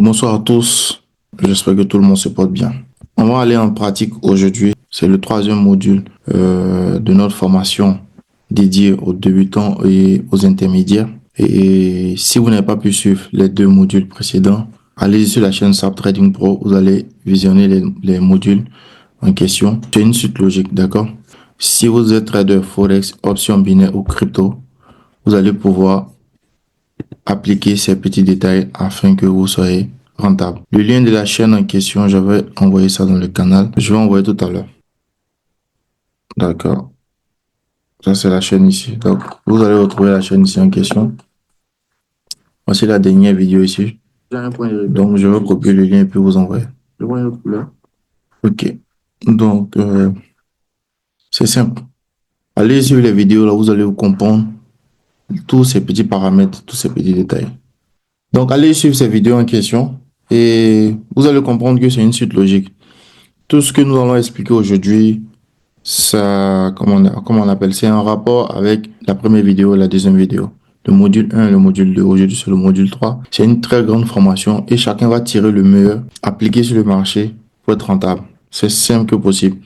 Bonsoir à tous, j'espère que tout le monde se porte bien. On va aller en pratique aujourd'hui. C'est le troisième module de notre formation dédiée aux débutants et aux intermédiaires. Et si vous n'avez pas pu suivre les deux modules précédents, allez sur la chaîne SAP Trading Pro, vous allez visionner les modules en question. C'est une suite logique, d'accord? Si vous êtes trader Forex, options binaires ou crypto, vous allez pouvoir appliquer ces petits détails afin que vous soyez rentable. Le lien de la chaîne en question, je vais envoyer ça dans le canal. Je vais envoyer tout à l'heure. D'accord. Ça, c'est la chaîne ici. Donc, vous allez retrouver la chaîne ici en question. Voici la dernière vidéo ici. Donc, je vais copier le lien et puis vous envoyer. OK. Donc, c'est simple. Allez sur les vidéos, là, vous allez vous comprendre tous ces petits paramètres, tous ces petits détails. Donc, allez suivre ces vidéos en question et vous allez comprendre que c'est une suite logique. Tout ce que nous allons expliquer aujourd'hui, ça, comment on appelle, c'est un rapport avec la première vidéo et la deuxième vidéo. Le module 1 et le module 2. Aujourd'hui, c'est le module 3. C'est une très grande formation et chacun va tirer le meilleur, appliquer sur le marché pour être rentable. C'est simple que possible.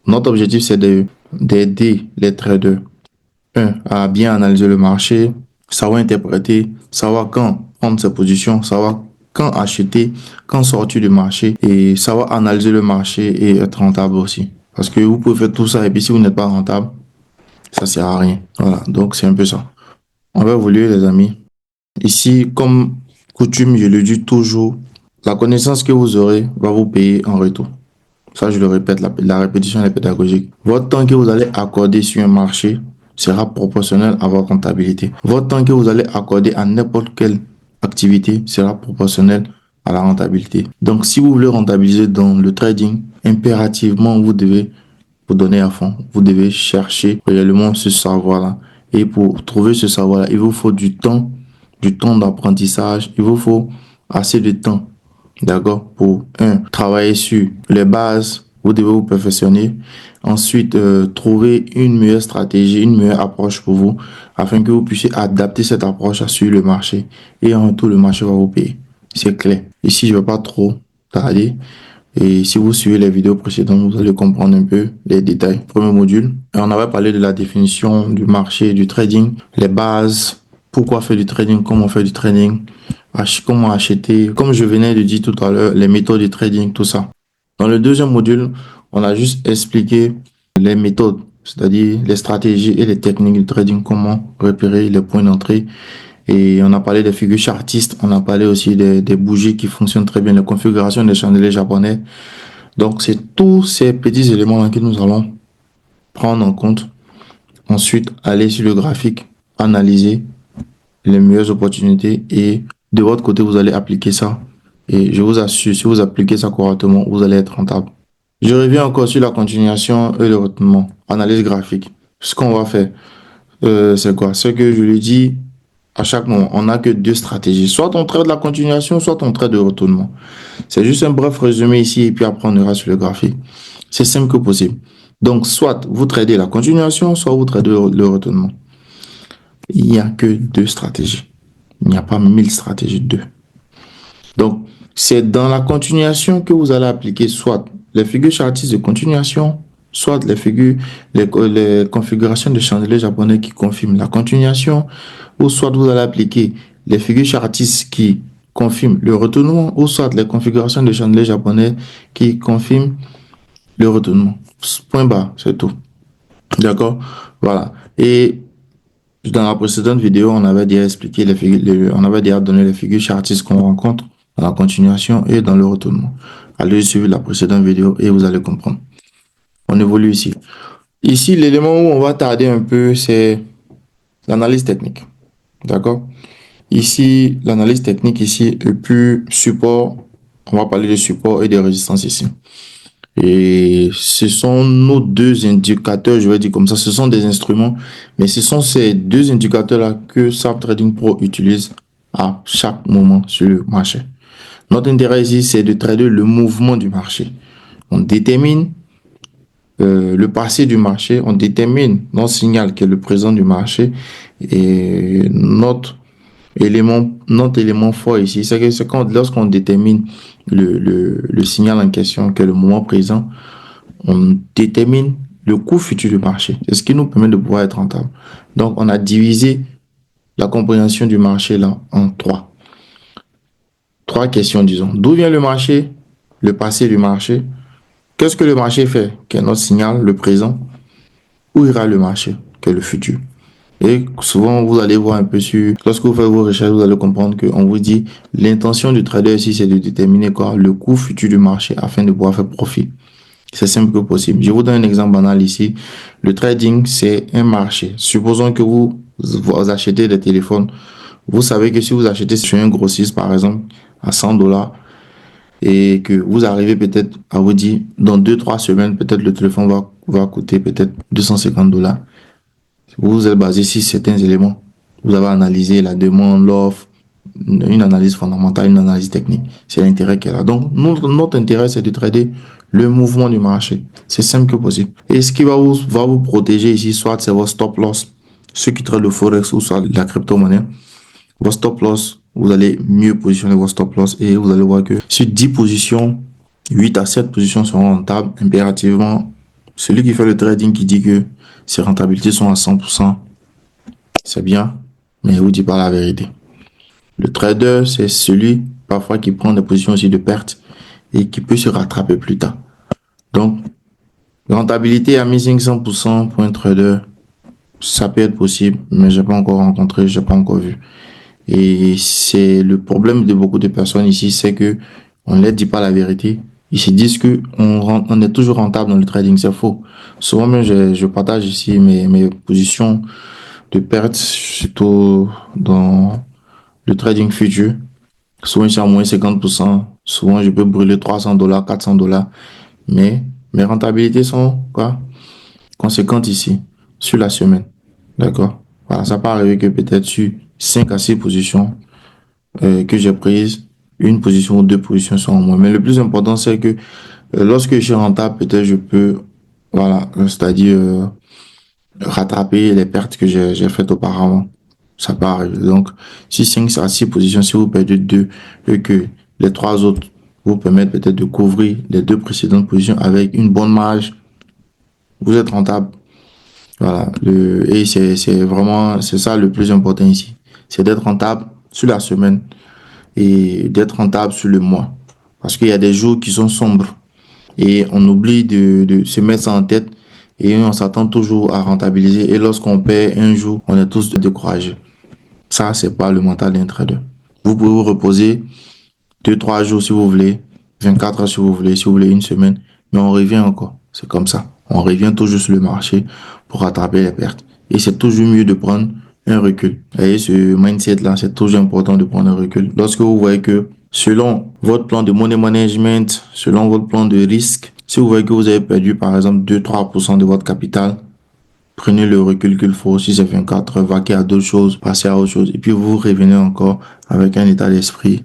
Notre objectif, c'est d'aider les traders, à bien analyser le marché, savoir interpréter, savoir quand prendre ses positions, savoir quand acheter, quand sortir du marché et savoir analyser le marché et être rentable aussi. Parce que vous pouvez faire tout ça et puis si vous n'êtes pas rentable, ça sert à rien. Voilà, donc c'est un peu ça. On va évoluer les amis. Ici, comme coutume, je le dis toujours, la connaissance que vous aurez va vous payer en retour. Ça, je le répète, la répétition est pédagogique. Votre temps que vous allez accorder sur un marché sera proportionnel à votre rentabilité. Votre temps que vous allez accorder à n'importe quelle activité sera proportionnel à la rentabilité. Donc, si vous voulez rentabiliser dans le trading, impérativement, vous devez vous donner à fond. Vous devez chercher réellement ce savoir-là. Et pour trouver ce savoir-là, il vous faut du temps d'apprentissage. Il vous faut assez de temps. D'accord? Pour, travailler sur les bases. Vous devez vous perfectionner. Ensuite, trouver une meilleure stratégie, une meilleure approche pour vous, afin que vous puissiez adapter cette approche sur le marché. Et en tout, le marché va vous payer. C'est clair. Ici, je ne vais pas trop tarder. Et si vous suivez les vidéos précédentes, vous allez comprendre un peu les détails. Premier module, on avait parlé de la définition du marché et du trading, les bases, pourquoi faire du trading, comment faire du trading, comment acheter, comme je venais de dire tout à l'heure, les méthodes de trading, tout ça. Dans le deuxième module, on a juste expliqué les méthodes, c'est-à-dire les stratégies et les techniques de trading, comment repérer les points d'entrée. Et on a parlé des figures chartistes, on a parlé aussi des bougies qui fonctionnent très bien, la configuration des chandeliers japonais. Donc, c'est tous ces petits éléments-là que nous allons prendre en compte. Ensuite, aller sur le graphique, analyser les meilleures opportunités et de votre côté, vous allez appliquer ça. Et je vous assure, si vous appliquez ça correctement, vous allez être rentable. Je reviens encore sur la continuation et le retenement. Analyse graphique. Ce qu'on va faire, c'est quoi? Ce que je lui dis à chaque moment, on n'a que deux stratégies. Soit on traite de la continuation, soit on traite de retournement. C'est juste un bref résumé ici et puis après on ira sur le graphique. C'est simple que possible. Donc, soit vous tradez la continuation, soit vous tradez le retournement. Il n'y a que deux stratégies. Il n'y a pas 1000 stratégies, deux. Donc, c'est dans la continuation que vous allez appliquer soit les figures chartistes de continuation, soit les configurations de chandeliers japonais qui confirment la continuation, ou soit vous allez appliquer les figures chartistes qui confirment le retournement, ou soit les configurations de chandeliers japonais qui confirment le retournement. Point barre, c'est tout. D'accord? Voilà. Et dans la précédente vidéo, on avait déjà expliqué on avait déjà donné les figures chartistes qu'on rencontre dans la continuation et dans le retournement. Allez suivre la précédente vidéo et vous allez comprendre. On évolue ici. Ici, l'élément où on va tarder un peu, c'est l'analyse technique. D'accord? Ici, l'analyse technique ici, et puis support. On va parler de support et de résistance ici. Et ce sont nos deux indicateurs, je vais dire comme ça, ce sont des instruments, mais ce sont ces deux indicateurs-là que SAP Trading Pro utilise à chaque moment sur le marché. Notre intérêt ici, c'est de trader le mouvement du marché. On détermine le passé du marché, on détermine notre signal qui est le présent du marché et notre Notre élément fort ici, c'est que lorsqu'on détermine le signal en question, qui est le moment présent, on détermine le coût futur du marché. C'est ce qui nous permet de pouvoir être rentable. Donc, on a divisé la compréhension du marché là en trois. Trois questions, disons. D'où vient le marché? Le passé du marché. Qu'est-ce que le marché fait? Quel est notre signal, le présent? Où ira le marché? Quel est le futur? Et souvent, vous allez voir un peu sur, lorsque vous faites vos recherches, vous allez comprendre qu'on vous dit, l'intention du trader ici, c'est de déterminer quoi? Le coût futur du marché afin de pouvoir faire profit. C'est simple que possible. Je vous donne un exemple banal ici. Le trading, c'est un marché. Supposons que vous achetez des téléphones. Vous savez que si vous achetez sur un grossiste, par exemple, à 100 dollars, et que vous arrivez peut-être à vous dire, dans 2, 3 semaines, peut-être le téléphone va coûter peut-être 250 dollars. Vous êtes basé sur certains éléments. Vous avez analysé la demande, l'offre, une analyse fondamentale, une analyse technique. C'est l'intérêt qu'elle a. Donc, notre intérêt, c'est de trader le mouvement du marché. C'est simple que possible. Et ce qui va vous protéger ici, soit c'est votre stop loss, ceux qui traitent le forex ou soit la crypto-monnaie. Votre stop loss, vous allez mieux positionner votre stop loss et vous allez voir que sur 10 positions, 8 à 7 positions seront rentables. Impérativement, celui qui fait le trading qui dit que ses rentabilités sont à 100%, c'est bien, mais il ne vous dit pas la vérité. Le trader, c'est celui parfois qui prend des positions aussi de perte et qui peut se rattraper plus tard. Donc, rentabilité à 1500% pour un trader, ça peut être possible, mais je n'ai pas encore rencontré, je n'ai pas encore vu. Et c'est le problème de beaucoup de personnes ici, c'est que on ne leur dit pas la vérité. Ils se disent que on est toujours rentable dans le trading, c'est faux. Souvent même, je partage ici mes positions de perte, surtout dans le trading futur. Souvent, je suis à moins 50%. Souvent, je peux brûler 300 dollars, 400 dollars. Mais mes rentabilités sont quoi? Conséquentes ici, sur la semaine. D'accord? Voilà, ça peut arriver que peut-être sur 5 à 6 positions que j'ai prises, une position ou deux positions sont en moins. Mais le plus important, c'est que lorsque je suis rentable, peut-être je peux, voilà, c'est-à-dire rattraper les pertes que j'ai faites auparavant. Ça peut arriver. Donc, si 5 à 6 positions, si vous perdez 2 et que les 3 autres vous permettent peut-être de couvrir les 2 précédentes positions avec une bonne marge, vous êtes rentable. Voilà. Et c'est vraiment, c'est ça le plus important ici. C'est d'être rentable sur la semaine et d'être rentable sur le mois. Parce qu'il y a des jours qui sont sombres et on oublie de se mettre ça en tête et on s'attend toujours à rentabiliser. Et lorsqu'on perd un jour, on est tous découragés. Ça, c'est pas le mental d'un trader. Vous pouvez vous reposer 2, 3 jours si vous voulez, 24 heures si vous voulez, si vous voulez une semaine, mais on revient encore. C'est comme ça. On revient toujours sur le marché pour rattraper les pertes. Et c'est toujours mieux de prendre un recul. Vous voyez, ce mindset-là, c'est toujours important de prendre un recul. Lorsque vous voyez que selon votre plan de money management, selon votre plan de risque, si vous voyez que vous avez perdu par exemple 2, 3% de votre capital, prenez le recul qu'il faut. Si c'est 24 heures, vaquez à d'autres choses, passez à autre chose. Et puis vous revenez encore avec un état d'esprit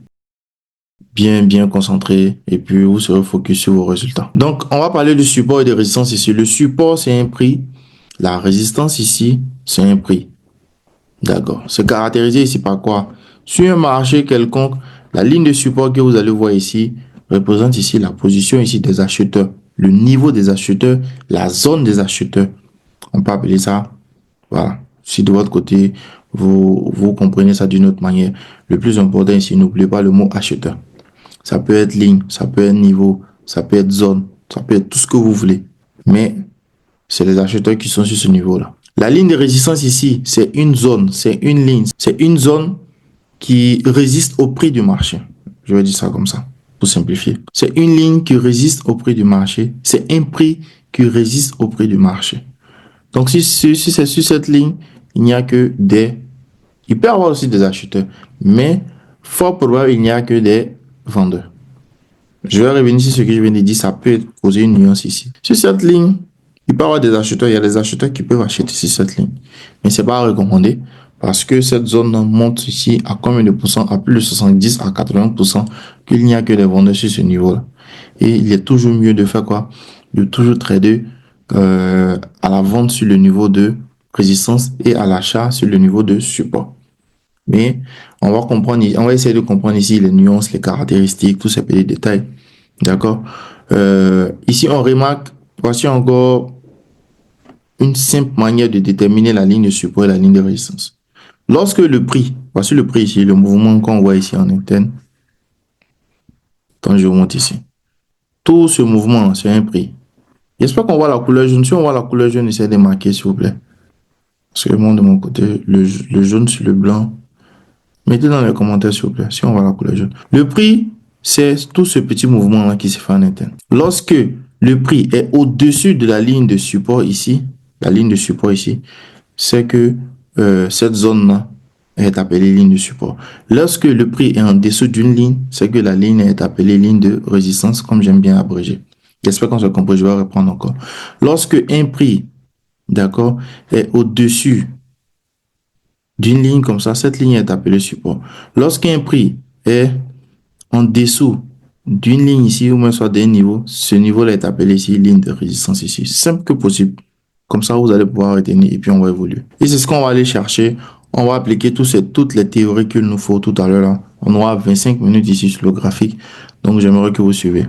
bien concentré et puis vous serez focus sur vos résultats. Donc, on va parler du support et de résistance ici. Le support, c'est un prix. La résistance ici, c'est un prix. D'accord. C'est caractérisé ici par quoi? Sur un marché quelconque, la ligne de support que vous allez voir ici représente ici la position ici des acheteurs, le niveau des acheteurs, la zone des acheteurs. On peut appeler ça, voilà. Si de votre côté, vous comprenez ça d'une autre manière, le plus important ici, n'oubliez pas le mot acheteur. Ça peut être ligne, ça peut être niveau, ça peut être zone, ça peut être tout ce que vous voulez. Mais c'est les acheteurs qui sont sur ce niveau-là. La ligne de résistance ici, c'est une zone, c'est une ligne, c'est une zone qui résiste au prix du marché. Je vais dire ça comme ça, pour simplifier. C'est une ligne qui résiste au prix du marché. C'est un prix qui résiste au prix du marché. Donc, si c'est sur cette ligne, il n'y a que des... Il peut y avoir aussi des acheteurs, mais fort probable, il n'y a que des vendeurs. Je vais revenir sur ce que je viens de dire, ça peut causer une nuance ici. Sur cette ligne, il peut y avoir des acheteurs, il y a des acheteurs qui peuvent acheter sur cette ligne. Mais ce n'est pas recommandé parce que cette zone monte ici à combien de pourcents? À plus de 70 à 80% qu'il n'y a que des vendeurs sur ce niveau-là. Et il est toujours mieux de faire quoi? De toujours trader à la vente sur le niveau de résistance et à l'achat sur le niveau de support. Mais on va essayer de comprendre ici les nuances, les caractéristiques, tous ces petits détails. D'accord? Ici, on remarque, voici encore une simple manière de déterminer la ligne de support et la ligne de résistance. Lorsque le prix, voici le prix ici, le mouvement qu'on voit ici en interne, quand je remonte ici. Tout ce mouvement, c'est un prix. J'espère qu'on voit la couleur jaune. Si on voit la couleur jaune, essayez de marquer, s'il vous plaît. Parce que moi, de mon côté, le jaune sur le blanc. Mettez dans les commentaires, s'il vous plaît, si on voit la couleur jaune. Le prix, c'est tout ce petit mouvement-là qui se fait en interne. Lorsque le prix est au-dessus de la ligne de support ici, la ligne de support ici, c'est que cette zone-là est appelée ligne de support. Lorsque le prix est en dessous d'une ligne, c'est que la ligne est appelée ligne de résistance, comme j'aime bien abréger. J'espère qu'on se comprend, je vais reprendre encore. Lorsque un prix, d'accord, est au-dessus d'une ligne comme ça, cette ligne est appelée support. Lorsqu'un prix est en dessous d'une ligne ici, ou même soit d'un niveau, ce niveau-là est appelé ici ligne de résistance ici. Simple que possible. Comme ça, vous allez pouvoir retenir et puis on va évoluer. Et c'est ce qu'on va aller chercher. On va appliquer toutes les théories qu'il nous faut tout à l'heure là. On aura 25 minutes ici sur le graphique. Donc, j'aimerais que vous suivez.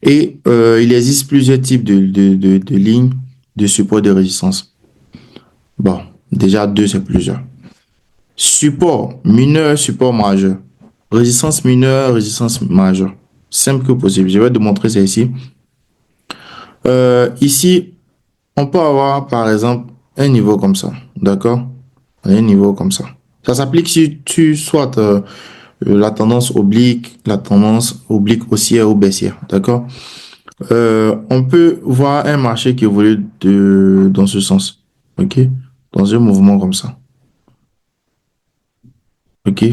Et il existe plusieurs types de lignes de support et de résistance. Bon, déjà deux, c'est plusieurs. Support mineur, support majeur. Résistance mineure, résistance majeure. Simple que possible. Je vais te montrer ça ici. Ici, on peut avoir, par exemple, un niveau comme ça. D'accord? Un niveau comme ça. Ça s'applique si tu soit la tendance oblique haussière ou baissière. D'accord? On peut voir un marché qui évolue dans ce sens. OK? Dans un mouvement comme ça. OK?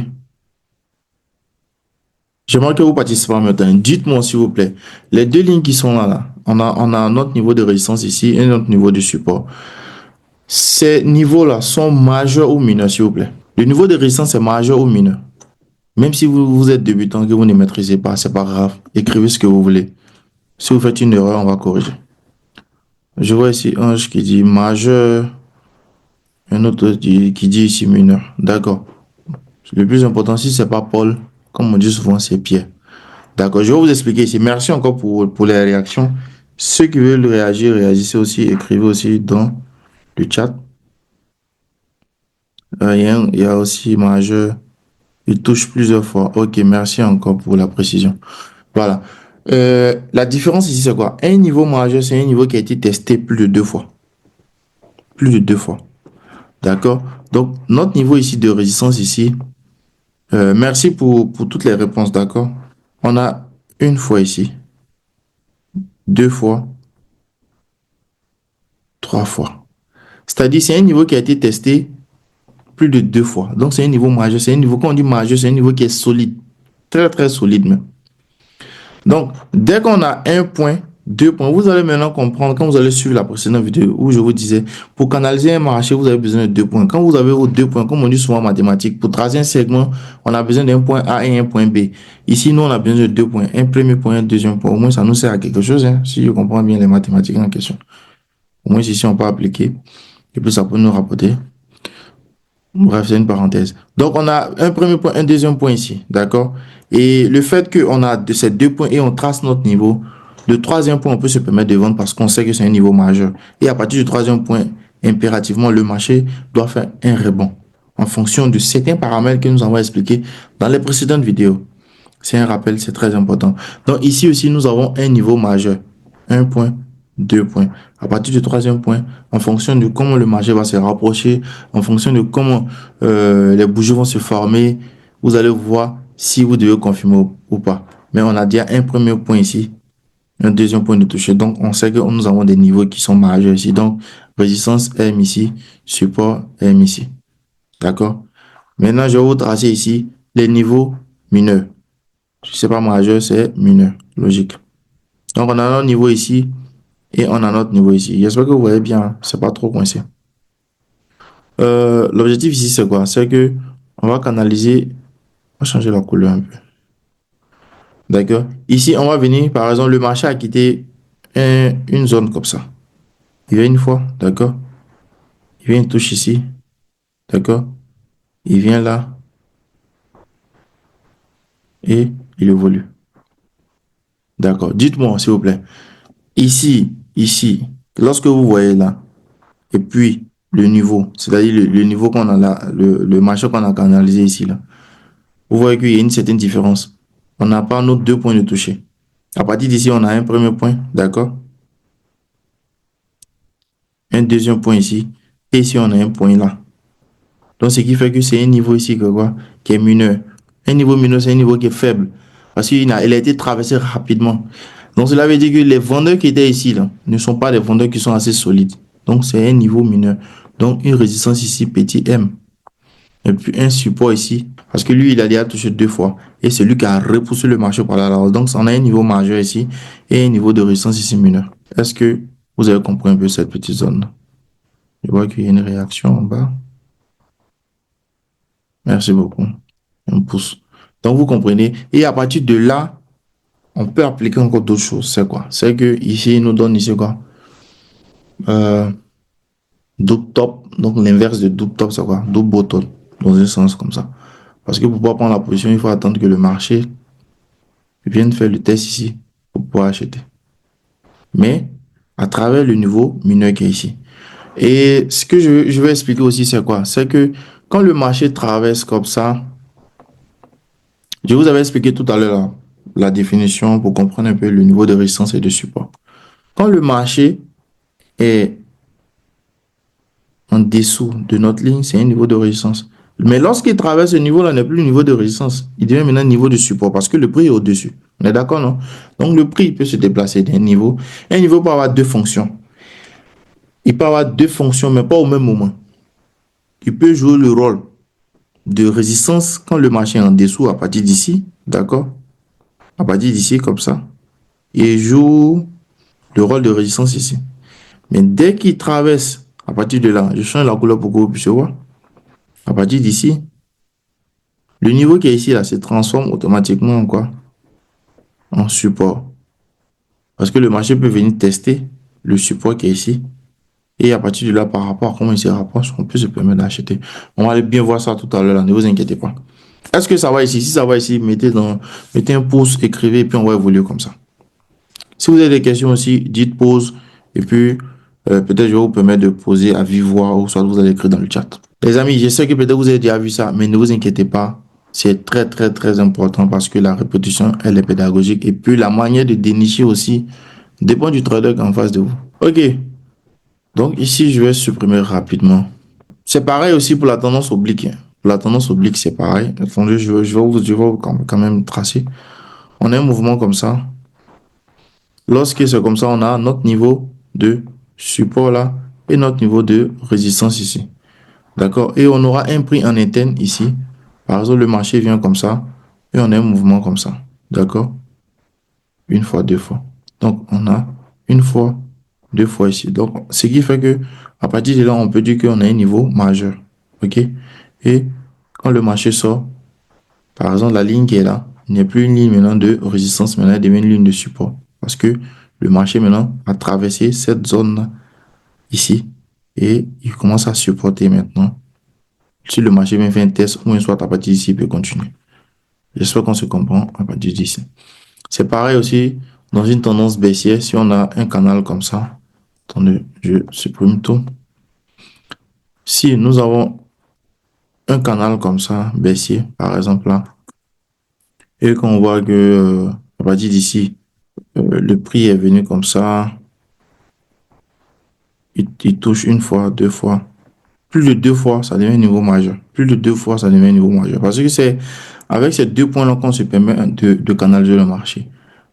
J'aimerais que vous participez en même temps. Dites-moi, s'il vous plaît, les deux lignes qui sont là, on a un autre niveau de résistance ici et un autre niveau de support. Ces niveaux-là sont majeurs ou mineurs, s'il vous plaît. Le niveau de résistance est majeur ou mineur. Même si vous êtes débutant, que vous ne maîtrisez pas, c'est pas grave. Écrivez ce que vous voulez. Si vous faites une erreur, on va corriger. Je vois ici un qui dit majeur, un autre qui dit ici mineur. D'accord. Le plus important, si c'est pas Paul, comme on dit souvent, c'est Pierre. D'accord, je vais vous expliquer ici. Merci encore pour les réactions. Ceux qui veulent réagir, réagissez aussi, écrivez aussi dans le chat. Il y a aussi majeur. Il touche plusieurs fois. Ok, merci encore pour la précision. Voilà. La différence ici, c'est quoi? Un niveau majeur, c'est un niveau qui a été testé plus de 2 fois. Plus de 2 fois. D'accord? Donc, notre niveau ici de résistance ici, merci pour toutes les réponses, d'accord? On a une fois ici, 2 fois, 3 fois. C'est-à-dire, c'est un niveau qui a été testé plus de 2 fois. Donc, c'est un niveau majeur. C'est un niveau, quand on dit majeur, c'est un niveau qui est solide. Très, très solide même. Donc, dès qu'on a un point, 2 points, vous allez maintenant comprendre, quand vous allez suivre la précédente vidéo où je vous disais, pour canaliser un marché, vous avez besoin de 2 points. Quand vous avez vos 2 points, comme on dit souvent en mathématiques, pour tracer un segment, on a besoin d'un point A et un point B. Ici, nous, on a besoin de 2 points. Un premier point, un deuxième point. Au moins, ça nous sert à quelque chose, hein, si je comprends bien les mathématiques en question. Au moins, ici, on peut appliquer. Et puis, ça peut nous rapporter. Bref, c'est une parenthèse. Donc, on a un premier point, un deuxième point ici. D'accord? Et le fait qu'on a de ces 2 points et on trace notre niveau, le troisième point, on peut se permettre de vendre parce qu'on sait que c'est un niveau majeur. Et à partir du troisième point, impérativement, le marché doit faire un rebond en fonction de certains paramètres que nous avons expliqués dans les précédentes vidéos. C'est un rappel, c'est très important. Donc, ici aussi, nous avons un niveau majeur. 1 point, 2 points. À partir du troisième point, en fonction de comment le marché va se rapprocher, en fonction de comment les bougies vont se former, vous allez voir si vous devez confirmer ou pas. Mais on a déjà un premier point ici, un deuxième point de toucher. Donc, on sait que nous avons des niveaux qui sont majeurs ici. Donc, résistance M ici, support M ici. D'accord? Maintenant, je vais vous tracer ici les niveaux mineurs. Si c'est pas majeur, c'est mineur. Logique. Donc, on a notre niveau ici et on a notre niveau ici. J'espère que vous voyez bien. C'est pas trop coincé. L'objectif ici, c'est quoi? C'est que on va canaliser. On va changer la couleur un peu. D'accord? Ici, on va venir, par exemple, le marché a quitté une zone comme ça. Il vient une fois, d'accord? Il vient une touche ici, d'accord? Il vient là, et il évolue. D'accord. Dites-moi, s'il vous plaît. Ici, lorsque vous voyez là, et puis le niveau, c'est-à-dire le niveau qu'on a là, le marché qu'on a canalisé ici, là, vous voyez qu'il y a une certaine différence. On n'a pas nos deux points de toucher. À partir d'ici, on a un premier point, d'accord? Un deuxième point ici. Et ici, on a un point là. Donc, ce qui fait que c'est un niveau ici que quoi, qui est mineur. Un niveau mineur, c'est un niveau qui est faible. Parce qu'il a été traversé rapidement. Donc, cela veut dire que les vendeurs qui étaient ici là, ne sont pas des vendeurs qui sont assez solides. Donc, c'est un niveau mineur. Donc, une résistance ici, petit M. Et puis, un support ici. Parce que lui, il a déjà touché deux fois. Et c'est lui qui a repoussé le marché par là. Donc, on a un niveau majeur ici et un niveau de résistance ici mineur. Est-ce que vous avez compris un peu cette petite zone? Je vois qu'il y a une réaction en bas. Merci beaucoup. Un pouce. Donc, vous comprenez. Et à partir de là, on peut appliquer encore d'autres choses. C'est quoi? C'est que ici, il nous donne ici quoi? Euh, double top. Donc, l'inverse de double top, c'est quoi? Double bottom. Dans un sens comme ça. Parce que pour pouvoir prendre la position, il faut attendre que le marché vienne faire le test ici pour pouvoir acheter. Mais à travers le niveau mineur qui est ici. Et ce que je vais expliquer aussi, c'est quoi? C'est que quand le marché traverse comme ça, je vous avais expliqué tout à l'heure la définition pour comprendre un peu le niveau de résistance et de support. Quand le marché est en dessous de notre ligne, c'est un niveau de résistance. Mais lorsqu'il traverse ce niveau-là, n'est plus le niveau de résistance. Il devient maintenant un niveau de support parce que le prix est au-dessus. On est d'accord, non? Donc le prix peut se déplacer d'un niveau. Un niveau peut avoir deux fonctions. Il peut avoir deux fonctions, mais pas au même moment. Il peut jouer le rôle de résistance quand le marché est en dessous à partir d'ici, d'accord? À partir d'ici, comme ça. Et il joue le rôle de résistance ici. Mais dès qu'il traverse, à partir de là, je change la couleur pour que vous puissiez voir. À partir d'ici, le niveau qui est ici, là, se transforme automatiquement en quoi? En support. Parce que le marché peut venir tester le support qui est ici. Et à partir de là, par rapport à comment il se rapproche, on peut se permettre d'acheter. On va aller bien voir ça tout à l'heure, ne vous inquiétez pas. Est-ce que ça va ici? Si ça va ici, mettez un pouce, écrivez, et puis on va évoluer comme ça. Si vous avez des questions aussi, dites pause, et puis peut-être je vais vous permettre de poser à vive voix, ou soit vous allez écrire dans le chat. Les amis, je sais que peut-être vous avez déjà vu ça, mais ne vous inquiétez pas. C'est très, très, très important parce que la répétition, elle est pédagogique. Et puis, la manière de dénicher aussi dépend du trader en face de vous. OK. Donc, ici, je vais supprimer rapidement. C'est pareil aussi pour la tendance oblique. Pour la tendance oblique, c'est pareil. Attendez, je vais vous quand même tracer. On a un mouvement comme ça. Lorsque c'est comme ça, on a notre niveau de support là et notre niveau de résistance ici. D'accord? Et on aura un prix en interne ici. Par exemple, le marché vient comme ça et on a un mouvement comme ça. D'accord? Une fois, deux fois. Donc, on a une fois, deux fois ici. Donc, ce qui fait que à partir de là, on peut dire qu'on a un niveau majeur. OK? Et quand le marché sort, par exemple, la ligne qui est là n'est plus une ligne maintenant de résistance, maintenant elle devient une ligne de support. Parce que le marché maintenant a traversé cette zone-là ici et il commence à supporter maintenant. Si le marché vient faire un test ou un soit à partir d'ici, il peut continuer. J'espère qu'on se comprend à partir d'ici. C'est pareil aussi dans une tendance baissière. Si on a un canal comme ça, attendez, je supprime tout. Si nous avons un canal comme ça, baissier, par exemple là, et qu'on voit que à partir d'ici, le prix est venu comme ça, il touche une fois, deux fois. Plus de deux fois, ça devient un niveau majeur. Plus de deux fois, ça devient un niveau majeur. Parce que c'est avec ces deux points-là qu'on se permet de canaliser le marché.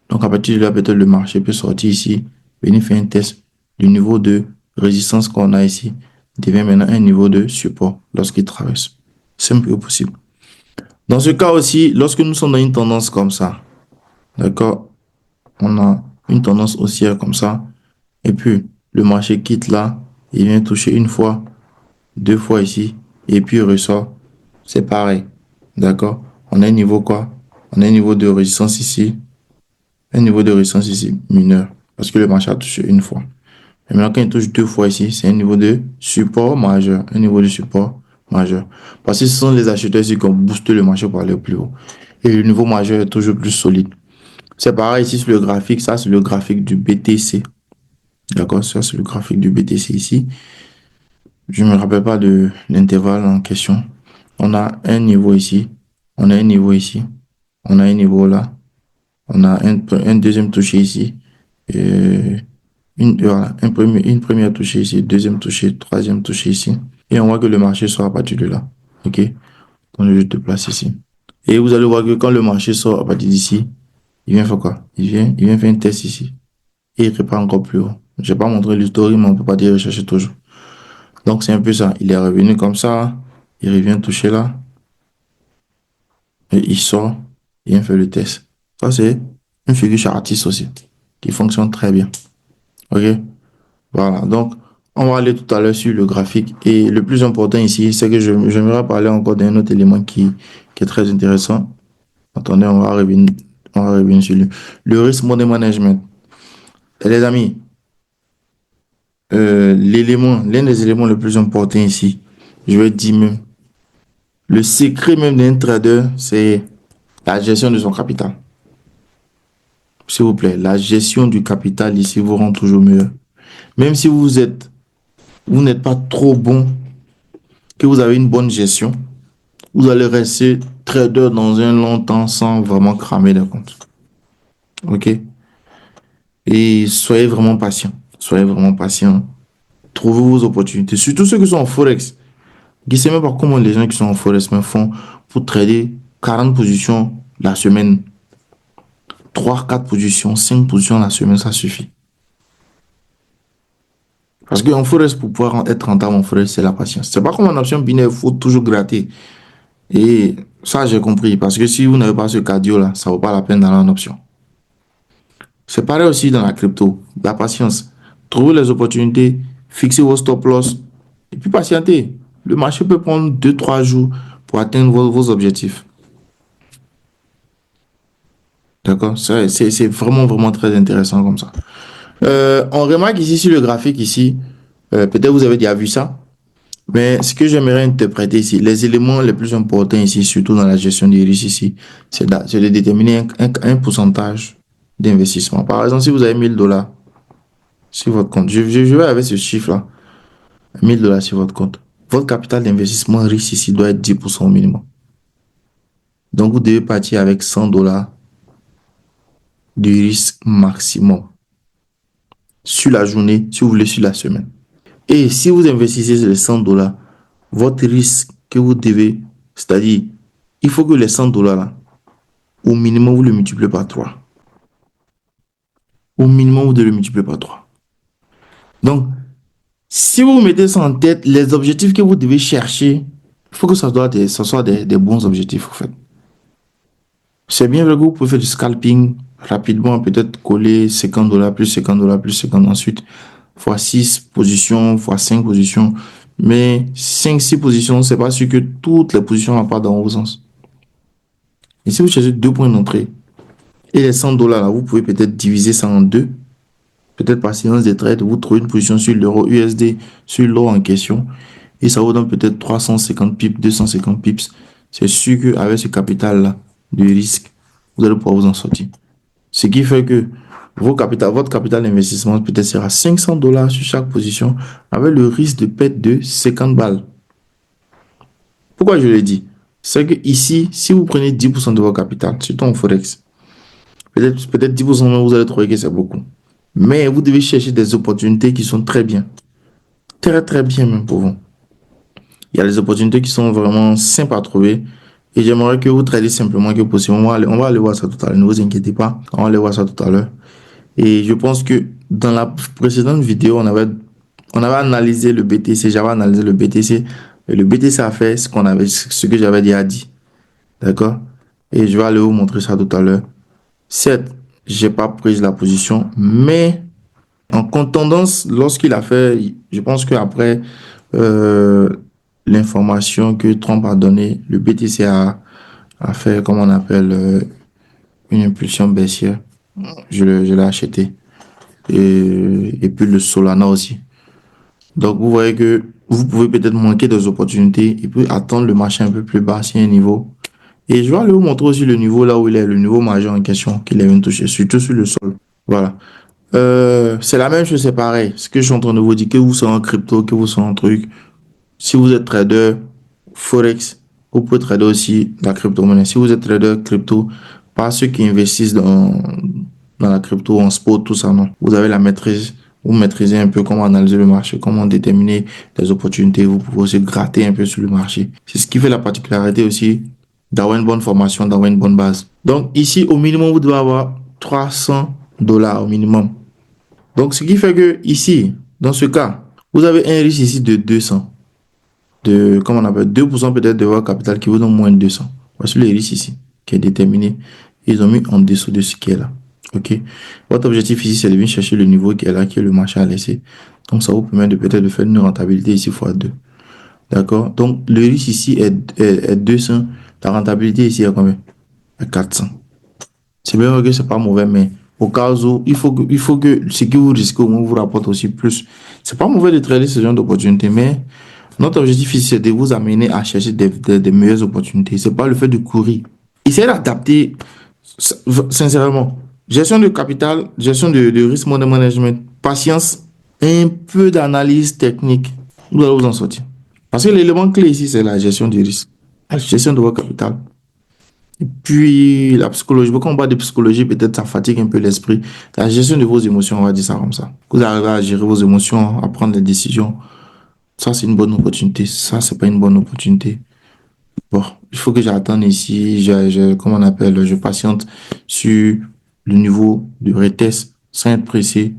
Donc, à partir de là, peut-être le marché peut sortir ici, venir faire un test. Du niveau de résistance qu'on a ici devient maintenant un niveau de support lorsqu'il traverse. Simple que possible. Dans ce cas aussi, lorsque nous sommes dans une tendance comme ça, d'accord, on a une tendance haussière comme ça, et puis le marché quitte là, il vient toucher une fois, deux fois ici, et puis il ressort, c'est pareil. D'accord? On a un niveau quoi? On a un niveau de résistance ici, un niveau de résistance ici, mineur, parce que le marché a touché une fois. Et maintenant, quand il touche deux fois ici, c'est un niveau de support majeur, un niveau de support majeur. Parce que ce sont les acheteurs ici qui ont boosté le marché pour aller au plus haut. et le niveau majeur est toujours plus solide. C'est pareil ici sur le graphique, ça c'est le graphique du BTC. D'accord, ça c'est le graphique du BTC ici. Je ne me rappelle pas de l'intervalle en question. On a un niveau ici, on a un niveau ici, on a un niveau là, on a un deuxième touché ici, et voilà, une première touché ici, deuxième touché, troisième touché ici. Et on voit que le marché sort à partir de là. OK? Donc je te place ici. Et vous allez voir que quand le marché sort à partir d'ici, il vient faire quoi? Il vient faire un test ici. Et il repart encore plus haut. Je vais pas montrer l'historique, mais on peut pas dire rechercher toujours. Donc c'est un peu ça. Il est revenu comme ça. Il revient toucher là. Et il sort. Il vient faire le test. Ça, c'est une figure chartiste aussi. Qui fonctionne très bien. OK? Voilà. Donc, on va aller tout à l'heure sur le graphique. Et le plus important ici, c'est que j'aimerais parler encore d'un autre élément qui est très intéressant. Attendez, on va revenir sur le risk model management. Et les amis, l'un des éléments les plus importants ici, je vais dire même, le secret même d'un trader, c'est la gestion de son capital. S'il vous plaît, la gestion du capital ici vous rend toujours meilleur. Même si vous n'êtes pas trop bon, que vous avez une bonne gestion, vous allez rester trader dans un long temps sans vraiment cramer les comptes. OK? Et soyez vraiment patient. Soyez vraiment patient. Trouvez vos opportunités. Surtout ceux qui sont en Forex. Je ne sais même pas comment les gens qui sont en Forex font pour trader 40 positions la semaine. 3, 4 positions, 5 positions la semaine, ça suffit. Parce qu'en Forex, pour pouvoir être rentable en Forex, c'est la patience. C'est pas comme en option binaire, il faut toujours gratter. Et ça, j'ai compris. Parce que si vous n'avez pas ce cardio-là, ça ne vaut pas la peine d'aller en option. C'est pareil aussi dans la crypto. La patience. Trouvez les opportunités, fixez vos stop loss et puis patientez. Le marché peut prendre 2, 3 jours pour atteindre vos objectifs. D'accord? C'est vraiment, vraiment très intéressant comme ça. On remarque ici sur le graphique ici, peut-être vous avez déjà vu ça, mais ce que j'aimerais interpréter ici, les éléments les plus importants ici, surtout dans la gestion des risques ici, c'est de déterminer un pourcentage d'investissement. Par exemple, si vous avez 1000 $ sur votre compte, je vais avec ce chiffre-là, 1000 $ sur votre compte, votre capital d'investissement risque ici doit être 10% au minimum. Donc, vous devez partir avec 100 $ du risque maximum sur la journée, si vous voulez, sur la semaine. Et si vous investissez les 100 $, votre risque que vous devez, c'est-à-dire, il faut que les 100 $ là, au minimum, vous le multipliez par 3. Au minimum, vous devez le multiplier par 3. Donc, si vous mettez ça en tête, les objectifs que vous devez chercher, il faut que ça soit des bons objectifs, en fait. C'est bien vrai que vous pouvez faire du scalping rapidement, peut-être coller 50 $ plus 50 $ plus 50 ensuite, fois 6 positions, fois 5 positions. Mais 5, 6 positions, c'est pas sûr que toutes les positions ne vont pas dans vos sens. Et si vous cherchez 2 points d'entrée et les 100 $ là, vous pouvez peut-être diviser ça en deux. Peut-être par séance de trade, vous trouvez une position sur l'euro USD, sur l'euro en question, et ça vous donne peut-être 350 pips, 250 pips. C'est sûr qu'avec ce capital-là de risque, vous allez pouvoir vous en sortir. Ce qui fait que votre capital d'investissement peut-être sera 500 $ sur chaque position, avec le risque de perte de 50 balles. Pourquoi je le dis? C'est que ici, si vous prenez 10% de votre capital, surtout en Forex, peut-être 10%, vous allez trouver que c'est beaucoup. Mais vous devez chercher des opportunités qui sont très bien. Très, très bien même pour vous. Il y a des opportunités qui sont vraiment simples à trouver. Et j'aimerais que vous tradiez simplement que possible. On va aller voir ça tout à l'heure. Ne vous inquiétez pas. On va aller voir ça tout à l'heure. Et je pense que dans la précédente vidéo, on avait analysé le BTC. J'avais analysé le BTC. Et le BTC a fait ce que j'avais déjà dit. D'accord? Et je vais aller vous montrer ça tout à l'heure. Certes, j'ai pas pris la position, mais en contendance, lorsqu'il a fait, je pense qu'après l'information que Trump a donnée, le BTC a fait, comme on appelle, une impulsion baissière. Je l'ai acheté. Et puis le Solana aussi. Donc, vous voyez que vous pouvez peut-être manquer des opportunités et puis attendre le marché un peu plus bas, si un niveau. Et je vais aller vous montrer aussi le niveau là où il est, le niveau majeur en question qu'il est venu toucher, surtout sur le sol. Voilà. C'est la même chose, c'est pareil. Ce que je suis en train de vous dire, que vous soyez en crypto, que vous soyez en truc, si vous êtes trader Forex, vous pouvez trader aussi la crypto-monnaie. Si vous êtes trader crypto, pas ceux qui investissent dans la crypto, en spot, tout ça, non. Vous avez la maîtrise, vous maîtrisez un peu comment analyser le marché, comment déterminer les opportunités. Vous pouvez aussi gratter un peu sur le marché. C'est ce qui fait la particularité aussi d'avoir une bonne formation, d'avoir une bonne base. Donc ici, au minimum, vous devez avoir 300 dollars au minimum. Donc ce qui fait que ici, dans ce cas, vous avez un risque ici de 200 comment on appelle, 2% peut-être de votre capital qui vous donne moins de 200. Voici le risque ici, qui est déterminé. Ils ont mis en dessous de ce qui est là. OK? Votre objectif ici, c'est de venir chercher le niveau qui est là, qui est le marché à laisser. Donc, ça vous permet de peut-être de faire une rentabilité ici fois 2. D'accord? Donc, le risque ici est 200. La rentabilité ici est combien? À 400. C'est bien vrai que c'est pas mauvais, mais au cas où, il faut que ce que vous risquez au moins vous rapporte aussi plus. C'est pas mauvais de trader ce genre d'opportunité, mais notre objectif ici, c'est de vous amener à chercher des meilleures opportunités. C'est pas le fait de courir. Essayez d'adapter, sincèrement, gestion de capital, gestion de risque model management, patience, un peu d'analyse technique. Vous allez vous en sortir. Parce que l'élément clé ici, c'est la gestion du risque, la gestion de votre capital. Et puis, la psychologie, quand on parle de psychologie, peut-être ça fatigue un peu l'esprit. La gestion de vos émotions, on va dire ça comme ça. Vous arrivez à gérer vos émotions, à prendre des décisions. Ça, c'est une bonne opportunité. Ça, c'est pas une bonne opportunité. Bon, il faut que j'attende ici. Comment on appelle, je patiente sur le niveau de retest sans être pressé.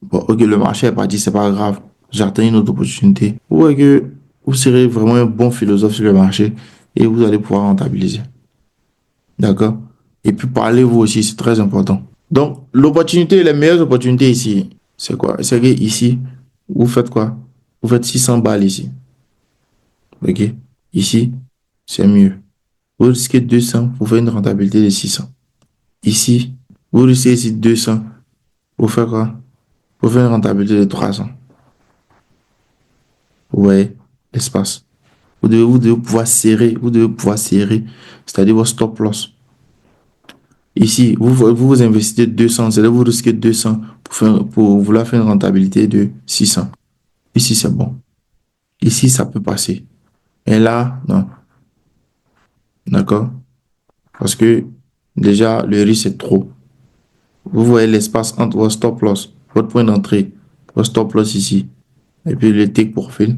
Bon, ok, le marché est parti, c'est pas grave. J'attends une autre opportunité. Vous voyez que vous serez vraiment un bon philosophe sur le marché et vous allez pouvoir rentabiliser. D'accord? Et puis parlez-vous aussi, c'est très important. Donc, l'opportunité, les meilleures opportunités ici, c'est quoi? C'est que ici, vous faites quoi? Vous faites 600 balles ici. OK? Ici, c'est mieux. Vous risquez 200, vous faites une rentabilité de 600. Ici, vous risquez ici 200, vous faites quoi? Vous faites une rentabilité de 300. Vous voyez l'espace. Vous devez pouvoir serrer, c'est-à-dire votre stop loss. Ici, vous investissez 200, c'est-à-dire vous risquez 200 pour vouloir faire une rentabilité de 600. Ici, c'est bon. Ici, ça peut passer. Et là, non. D'accord? Parce que déjà, le risque est trop. Vous voyez l'espace entre votre stop loss, votre point d'entrée, votre stop loss ici, et puis le take profil.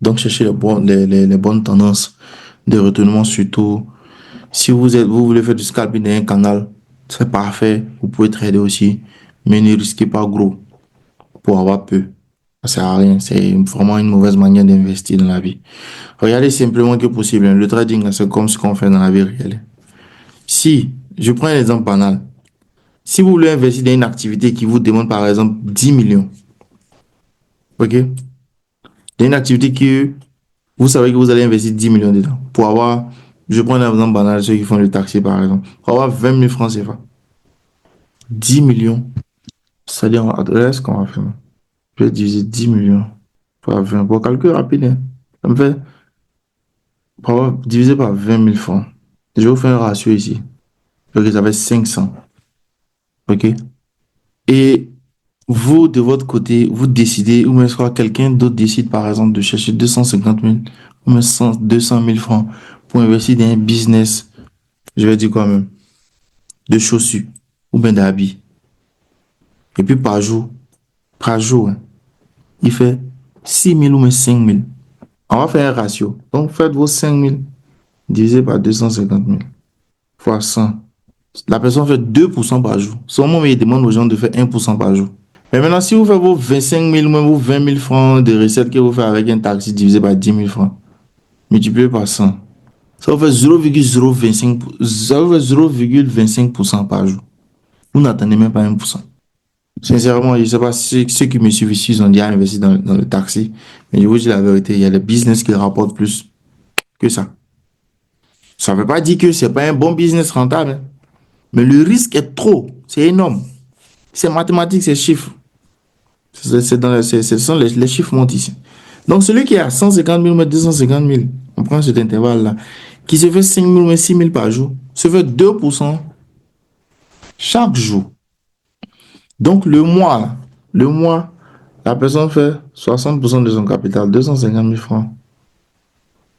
Donc, cherchez les bonnes tendances de retournement, surtout. Si vous voulez faire du scalping dans un canal, c'est parfait. Vous pouvez trader aussi, mais ne risquez pas gros pour avoir peu. Ça sert à rien. C'est vraiment une mauvaise manière d'investir dans la vie. Regardez simplement que possible. Le trading, c'est comme ce qu'on fait dans la vie réelle. Si, je prends un exemple banal. Si vous voulez investir dans une activité qui vous demande par exemple 10 millions, ok? Dans une activité qui, vous savez que vous allez investir 10 millions dedans. Pour avoir, je prends un exemple banal, ceux qui font le taxi par exemple. Pour avoir 20 000 francs CFA. 10 millions. C'est-à-dire, est-ce qu'on va faire? Je vais diviser 10 millions par 20. Pour calcul rapide, hein. Ça me fait, pour avoir divisé par 20 000 francs. Je vais vous faire un ratio ici. Ok, ça fait 500. Ok? Et vous, de votre côté, vous décidez, ou même soit quelqu'un d'autre décide, par exemple, de chercher 250 000 ou même 200 000 francs pour investir dans un business, je vais dire quoi même, de chaussures ou bien d'habits. Et puis par jour, hein, il fait 6 000 ou même 5 000. On va faire un ratio. Donc, faites vos 5 000 divisé par 250 000 fois 100. La personne fait 2% par jour. Seulement, il demande aux gens de faire 1% par jour. Mais maintenant, si vous faites vos 25 000 ou même vos 20 000 francs de recettes que vous faites avec un taxi divisé par 10 000 francs, multiplié par 100, ça vous fait 0,25% par jour. Vous n'attendez même pas 1%. Sincèrement, je ne sais pas si ceux qui me suivent ici ils ont déjà investi dans le taxi, mais je vous dis la vérité, il y a des business qui rapportent plus que ça. Ça ne veut pas dire que ce n'est pas un bon business rentable, hein, mais le risque est trop, c'est énorme. C'est mathématique, c'est chiffres. Ce sont les chiffres montent ici. Donc, celui qui est à 150 000 ou 250 000, on prend cet intervalle-là, qui se fait 5 000 ou 6 000 par jour, se fait 2% chaque jour. Donc, le mois, la personne fait 60% de son capital, 250 000 francs,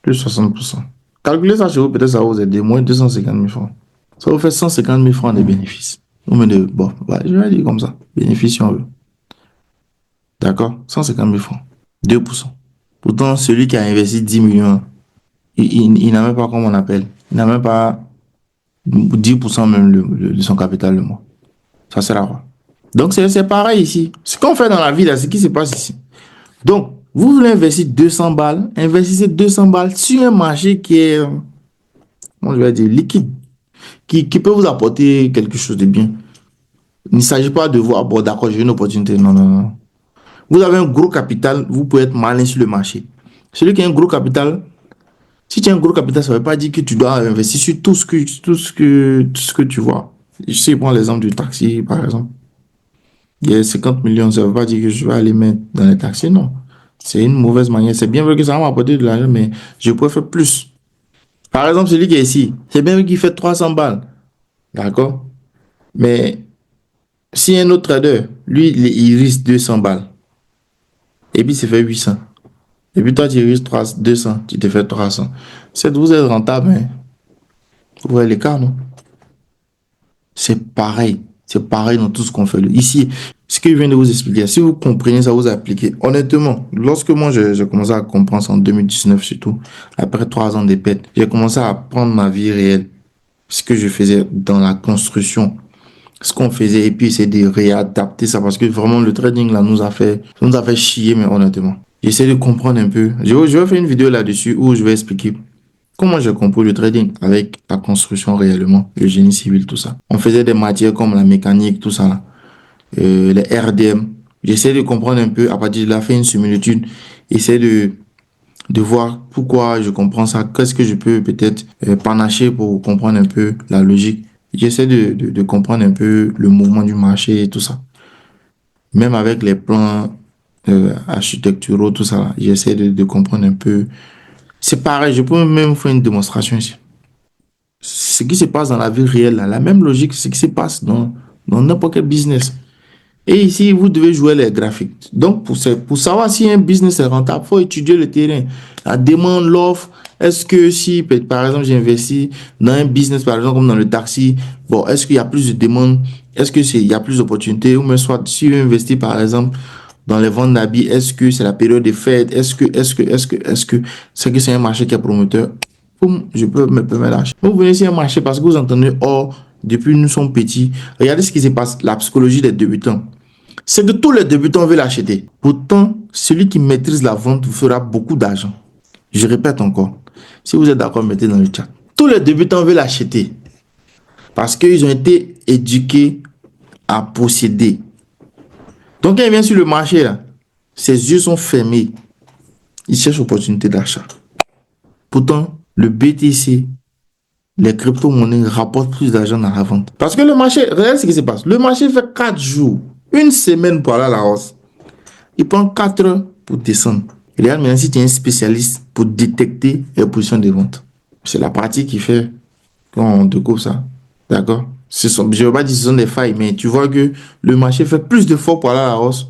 plus 60%. Calculez ça chez vous, peut-être ça va vous aider, moins 250 000 francs. Ça vous fait 150 000 francs de bénéfices. Bon, je vais dire comme ça, bénéfice si on veut. D'accord? 150 000 francs, 2%. Pourtant, celui qui a investi 10 millions, il n'a même pas, comme on appelle, il n'a même pas 10% même de son capital le mois. Ça sert à quoi? Donc, c'est pareil ici. Ce qu'on fait dans la vie, là, c'est ce qui se passe ici. Donc, vous voulez investir 200 balles, investissez 200 balles sur un marché qui est, comment je vais dire, liquide, qui peut vous apporter quelque chose de bien. Il ne s'agit pas de voir, bon, d'accord, j'ai une opportunité. Non, non, non. Vous avez un gros capital, vous pouvez être malin sur le marché. Celui qui a un gros capital, si tu as un gros capital, ça ne veut pas dire que tu dois investir sur tout ce que tu vois. Si je prends l'exemple du taxi, par exemple. Il y a 50 millions, ça ne veut pas dire que je vais aller mettre dans les taxis, non. C'est une mauvaise manière. C'est bien vrai que ça va m'apporter de l'argent, mais je pourrais faire plus. Par exemple, celui qui est ici, c'est bien vrai qu'il fait 300 balles. D'accord? Mais si un autre trader, lui, il risque 200 balles. Et puis, il se fait 800. Et puis, toi, tu risques 200, tu te fais 300. C'est vous êtes rentable, hein? Vous voyez l'écart, non? C'est pareil. C'est pareil dans tout ce qu'on fait. Ici, ce que je viens de vous expliquer, si vous comprenez ça, vous appliquez. Honnêtement, lorsque moi, j'ai commencé à comprendre ça en 2019 surtout, après 3 ans de pète, j'ai commencé à apprendre ma vie réelle. Ce que je faisais dans la construction, ce qu'on faisait, et puis essayer de réadapter ça, parce que vraiment, le trading, là, nous a fait chier, mais honnêtement. J'essaie de comprendre un peu. Je vais faire une vidéo là-dessus où je vais expliquer comment j'ai compris le trading avec la construction réellement, le génie civil, tout ça. On faisait des matières comme la mécanique, tout ça, là. Les RDM. J'essaie de comprendre un peu, à partir de là, faire une similitude, essayer de voir pourquoi je comprends ça, qu'est-ce que je peux peut-être panacher pour comprendre un peu la logique. J'essaie de comprendre un peu le mouvement du marché et tout ça. Même avec les plans architecturaux, tout ça, là, j'essaie de comprendre un peu. C'est pareil, je peux même faire une démonstration ici. Ce qui se passe dans la vie réelle, là, la même logique, ce qui se passe dans n'importe quel business. Et ici, vous devez jouer les graphiques. Donc, pour savoir si un business est rentable, il faut étudier le terrain. La demande, l'offre. Est-ce que si, par exemple, j'investis dans un business, par exemple, comme dans le taxi, bon, est-ce qu'il y a plus de demande? Est-ce il y a plus d'opportunités? Ou même soit, si je investis, par exemple, dans les ventes d'habits, est-ce que c'est la période des fêtes? C'est que c'est un marché qui est promoteur? Je peux me permettre d'acheter. Vous venez sur un marché parce que vous entendez, oh, depuis nous sommes petits. Regardez ce qui se passe, la psychologie des débutants. C'est que tous les débutants veulent acheter. Pourtant, celui qui maîtrise la vente vous fera beaucoup d'argent. Je répète encore. Si vous êtes d'accord, mettez dans le chat. Tous les débutants veulent acheter parce qu'ils ont été éduqués à posséder. Donc, quand il vient sur le marché, là, ses yeux sont fermés. Il cherche opportunité d'achat. Pourtant, le BTC, les crypto-monnaies rapportent plus d'argent dans la vente. Parce que le marché, regardez ce qui se passe. Le marché fait 4 jours, une semaine pour aller à la hausse. Il prend 4 heures pour descendre. Regarde maintenant si tu es un spécialiste pour détecter les positions de vente. C'est la pratique qui fait qu'on découvre ça. D'accord? Je ne veux pas dire que ce sont des failles, mais tu vois que le marché fait plus d'efforts pour aller à la hausse.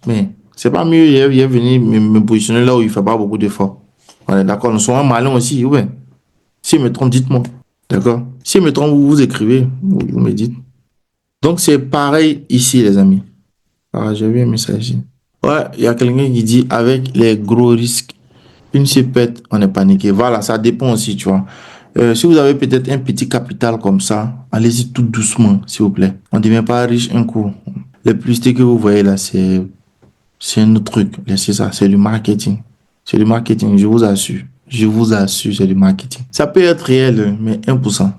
Mais c'est pas mieux, il est venu me positionner là où il ne fait pas beaucoup d'efforts. Ouais, d'accord? Nous sommes malins aussi, ouais. Si je me trompe, dites-moi. D'accord? Si je me trompe, vous écrivez, vous me dites. Donc c'est pareil ici, les amis. Ah, j'ai vu un message ici. Ouais, il y a quelqu'un qui dit avec les gros risques, une se pète, on est paniqué. Voilà, ça dépend aussi, tu vois. Si vous avez peut-être un petit capital comme ça, allez-y tout doucement, s'il vous plaît. On ne devient pas riche un coup. Les publicités que vous voyez là, c'est un autre truc. Laissez ça, c'est du marketing. C'est du marketing, je vous assure. Je vous assure, c'est du marketing. Ça peut être réel, mais 1%.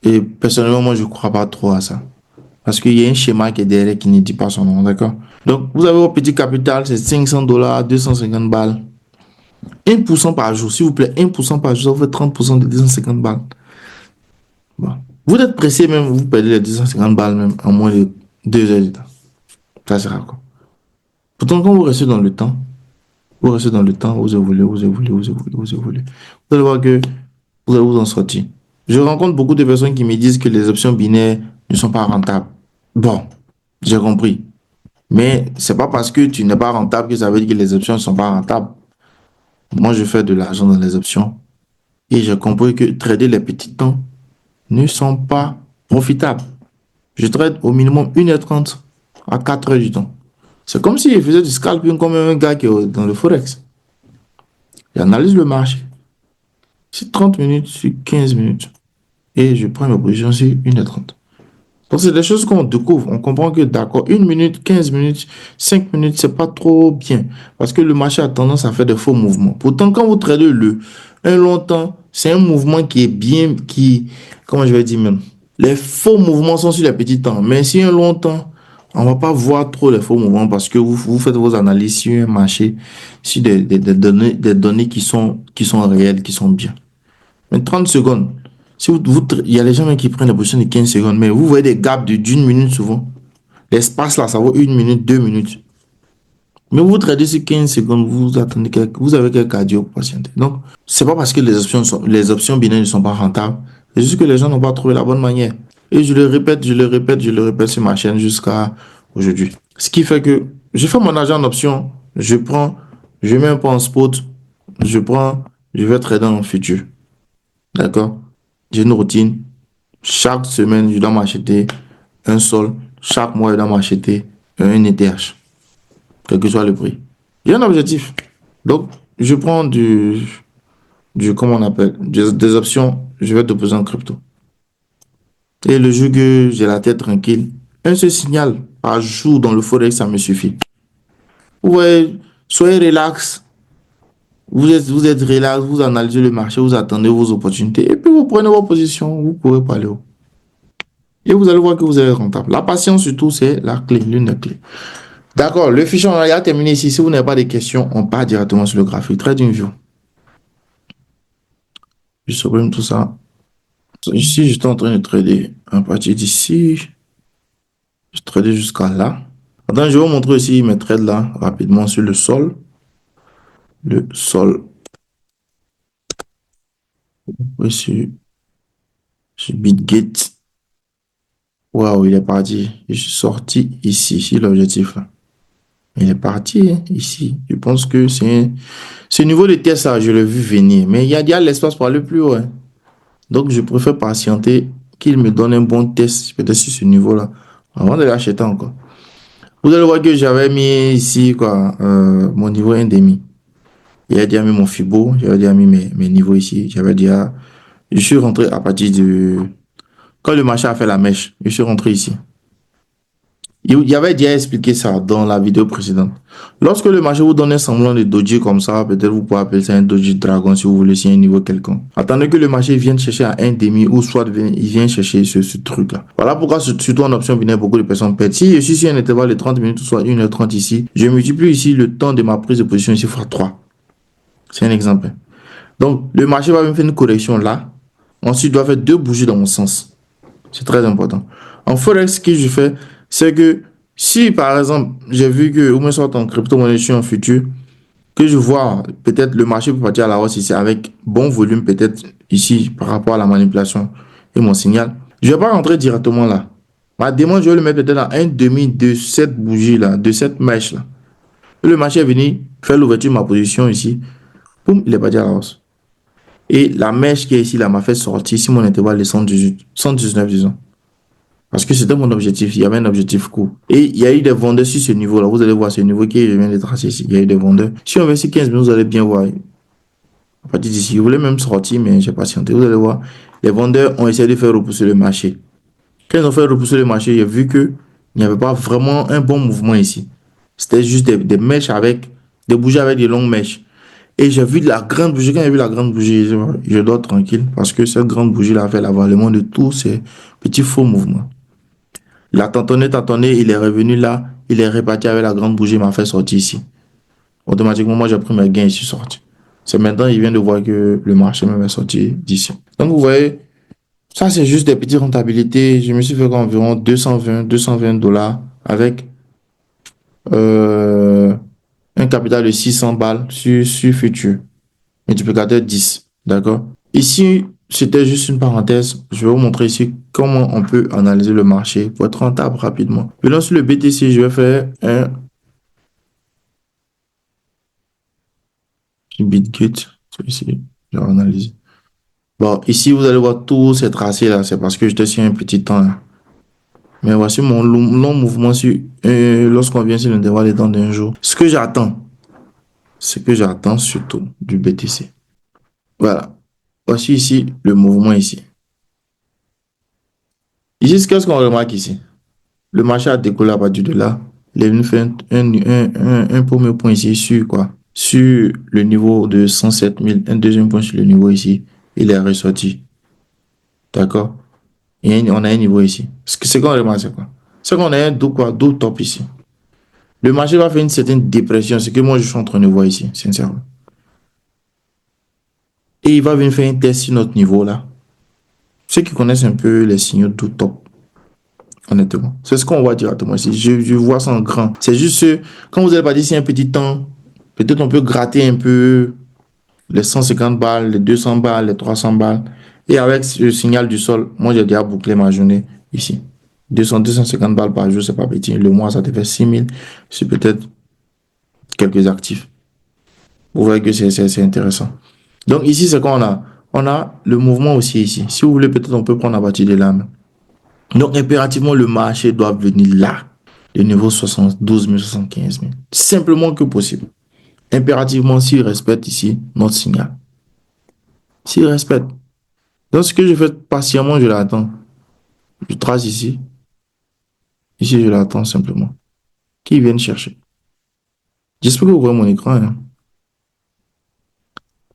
Et personnellement, moi, je ne crois pas trop à ça. Parce qu'il y a un schéma qui est derrière qui ne dit pas son nom, d'accord? Donc, vous avez votre petit capital, c'est 500 dollars, 250 balles. 1% par jour, s'il vous plaît, 1% par jour, ça vous fait 30% de 250 balles. Bon. Vous êtes pressé même, vous perdez les 250 balles même en moins de 2 heures de temps. Ça sera quoi? Pourtant, quand vous restez dans le temps, vous évoluez, vous évoluez, vous évoluez, vous évoluez. Vous allez voir que vous allez vous en sortir. Je rencontre beaucoup de personnes qui me disent que les options binaires ne sont pas rentables. Bon, j'ai compris. Mais c'est pas parce que tu n'es pas rentable que ça veut dire que les options ne sont pas rentables. Moi, je fais de l'argent dans les options et j'ai compris que trader les petits temps ne sont pas profitables. Je trade au minimum 1h30 à 4h du temps. C'est comme si je faisais du scalping comme un gars qui est dans le forex. J'analyse le marché. C'est 30 minutes sur 15 minutes. Et je prends mes positions sur 1h30. Donc, c'est des choses qu'on découvre. On comprend que, d'accord, 1 minute, 15 minutes, 5 minutes, c'est pas trop bien. Parce que le marché a tendance à faire des faux mouvements. Pourtant, quand vous tradez un long temps, c'est un mouvement qui est bien, comment je vais dire même, les faux mouvements sont sur les petits temps. Mais si un long temps, on va pas voir trop les faux mouvements parce que vous faites vos analyses sur un marché, sur des données qui sont réelles, qui sont bien. Mais 30 secondes, si il y a les gens qui prennent la position de 15 secondes, mais vous voyez des gaps d'une minute souvent. L'espace là, ça vaut 1 minute, 2 minutes. Mais vous tradez sur 15 secondes, vous attendez vous avez quelques cardio pour patienter. Donc, c'est pas parce que les options binaires ne sont pas rentables, c'est juste que les gens n'ont pas trouvé la bonne manière. Et je le répète, je le répète, je le répète sur ma chaîne jusqu'à aujourd'hui. Ce qui fait que je fais mon argent en option, je mets un peu en spot, je vais trader en futur. D'accord? J'ai une routine. Chaque semaine, je dois m'acheter un sol. Chaque mois, je dois m'acheter un ETH, quel que soit le prix. J'ai un objectif. Donc, je prends comment on appelle, des options. Je vais déposer en crypto. Et le jour que j'ai la tête tranquille, un seul signal par jour dans le forex, ça me suffit. Ouais, soyez relax. Vous êtes relax, vous analysez le marché, vous attendez vos opportunités et puis vous prenez vos positions, vous pouvez pas aller haut. Et vous allez voir que vous êtes rentable. La patience, surtout, c'est la clé, l'une des clés. D'accord, le fichier, on a terminé ici. Si vous n'avez pas de questions, on part directement sur le graphique. TradingView. Je supprime tout ça. Ici, j'étais en train de trader à partir d'ici. Je tradais jusqu'à là. Attends, je vais vous montrer aussi mes trades là, rapidement sur le sol. Le sol. Oui, sur BitGate. Waouh, il est parti. Je suis sorti ici, sur l'objectif là. Il est parti hein, ici. Je pense que ce niveau de test là, je l'ai vu venir. Mais il y a l'espace pour aller plus haut. Hein. Donc, je préfère patienter qu'il me donne un bon test, peut-être sur ce niveau-là, avant de l'acheter encore. Vous allez voir que j'avais mis ici, quoi, mon niveau 1,5. J'avais déjà mis mon Fibo, j'avais déjà mis mes niveaux ici. Je suis rentré à partir de, quand le marché a fait la mèche, je suis rentré ici. Il y avait déjà expliqué ça dans la vidéo précédente. Lorsque le marché vous donne un semblant de doji comme ça, peut-être vous pouvez appeler ça un doji dragon si vous voulez, si un niveau quelconque. Attendez que le marché vienne chercher à 1,5 ou soit il vient chercher ce truc-là. Voilà pourquoi, surtout en option binaire, beaucoup de personnes perdent. Si je suis sur un intervalle de 30 minutes ou soit 1h30 ici, je multiplie ici le temps de ma prise de position ici fois 3. C'est un exemple. Donc, le marché va me faire une correction là. Ensuite, il doit faire deux bougies dans mon sens. C'est très important. En Forex, ce que je fais, c'est que si par exemple, j'ai vu que, ou me soit en crypto-monnaie, je suis en futur, que je vois peut-être le marché peut partir à la hausse ici avec bon volume, peut-être ici par rapport à la manipulation et mon signal, je ne vais pas rentrer directement là. Ma demande, je vais le mettre peut-être à un demi de cette bougie là, de cette mèche là. Et le marché est venu faire l'ouverture de ma position ici. Boum, il est parti à la hausse. Et la mèche qui est ici là m'a fait sortir si mon intervalle est 118, 119 disons. Parce que c'était mon objectif. Il y avait un objectif court. Et il y a eu des vendeurs sur ce niveau-là. Vous allez voir ce niveau qui vient de tracer ici. Il y a eu des vendeurs. Si on va ici 15 minutes, vous allez bien voir. À partir d'ici, je voulais même sortir, mais j'ai patienté. Vous allez voir. Les vendeurs ont essayé de faire repousser le marché. Quand ils ont fait repousser le marché, j'ai vu qu'il n'y avait pas vraiment un bon mouvement ici. C'était juste des mèches avec, des bougies avec des longues mèches. Et j'ai vu la grande bougie. Quand j'ai vu la grande bougie, je dors tranquille. Parce que cette grande bougie-là a fait l'avalement de tous ces petits faux mouvements. Il a tâtonné, il est revenu là, il est reparti avec la grande bougie, il m'a fait sortir ici. Automatiquement, moi, j'ai pris mes gains et je suis sorti. C'est maintenant, il vient de voir que le marché me fait sortir d'ici. Donc, vous voyez, ça, c'est juste des petites rentabilités. Je me suis fait environ 220 dollars avec euh, un capital de 600 balles sur futur. Multiplicateur 10. D'accord? Ici, c'était juste une parenthèse. Je vais vous montrer ici comment on peut analyser le marché pour être rentable rapidement. Venons sur le BTC, je vais faire un BitGet. Celui-ci, je vais analyser. Bon, ici, vous allez voir tous ces tracés là. C'est parce que j'étais sur un petit temps là. Mais voici mon long mouvement sur, lorsqu'on vient sur l'intervalle des temps d'un jour. Ce que j'attends surtout du BTC. Voilà. Voici ici le mouvement ici. Ici, qu'est-ce qu'on remarque ici? Le marché a décollé à partir de là. Il est venu faire un premier point ici sur quoi? Sur le niveau de 107 000. Un deuxième point sur le niveau ici. Il est ressorti. D'accord? Et on a un niveau ici. Ce qu'on remarque, c'est quoi? C'est qu'on a un double top ici. Le marché va faire une certaine dépression. Ce que moi, je suis en train de voir ici, sincèrement. Et il va venir faire un test sur notre niveau là. Ceux qui connaissent un peu les signaux double top, honnêtement. C'est ce qu'on voit directement ici. Je vois ça en grand. C'est juste, quand vous allez pas d'ici un petit temps, peut-être on peut gratter un peu les 150 balles, les 200 balles, les 300 balles. Et avec le signal du sol, moi j'ai déjà bouclé ma journée ici. 250 balles par jour, c'est pas petit. Le mois, ça te fait 6 000. C'est peut-être quelques actifs. Vous voyez que c'est intéressant. Donc ici, c'est quoi on a? On a le mouvement aussi ici. Si vous voulez, peut-être on peut prendre à partir de là. Donc impérativement, le marché doit venir là. Le niveau 72 000, 75 000. Simplement que possible. Impérativement, s'il respecte ici notre signal. S'il respecte. Donc ce que je fais patiemment, je l'attends. Je trace ici. Ici, je l'attends simplement. Qu'ils viennent chercher. J'espère que vous voyez mon écran, hein.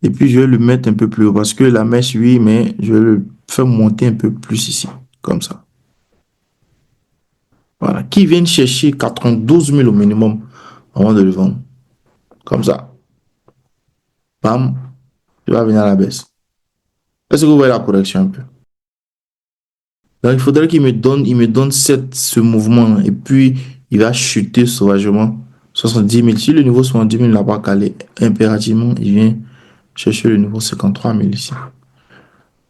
Et puis, je vais le mettre un peu plus haut parce que la mèche, oui, mais je vais le faire monter un peu plus ici. Comme ça. Voilà. Qui viennent chercher 92 000 au minimum avant de le vendre. Comme ça. Bam. Il va venir à la baisse. Est-ce que vous voyez la correction un peu? Donc, il faudrait il me donne ce mouvement. Et puis, il va chuter sauvagement. 70 000. Si le niveau 70 000 n'a pas calé, impérativement, il vient chercher le niveau 53 000 ici.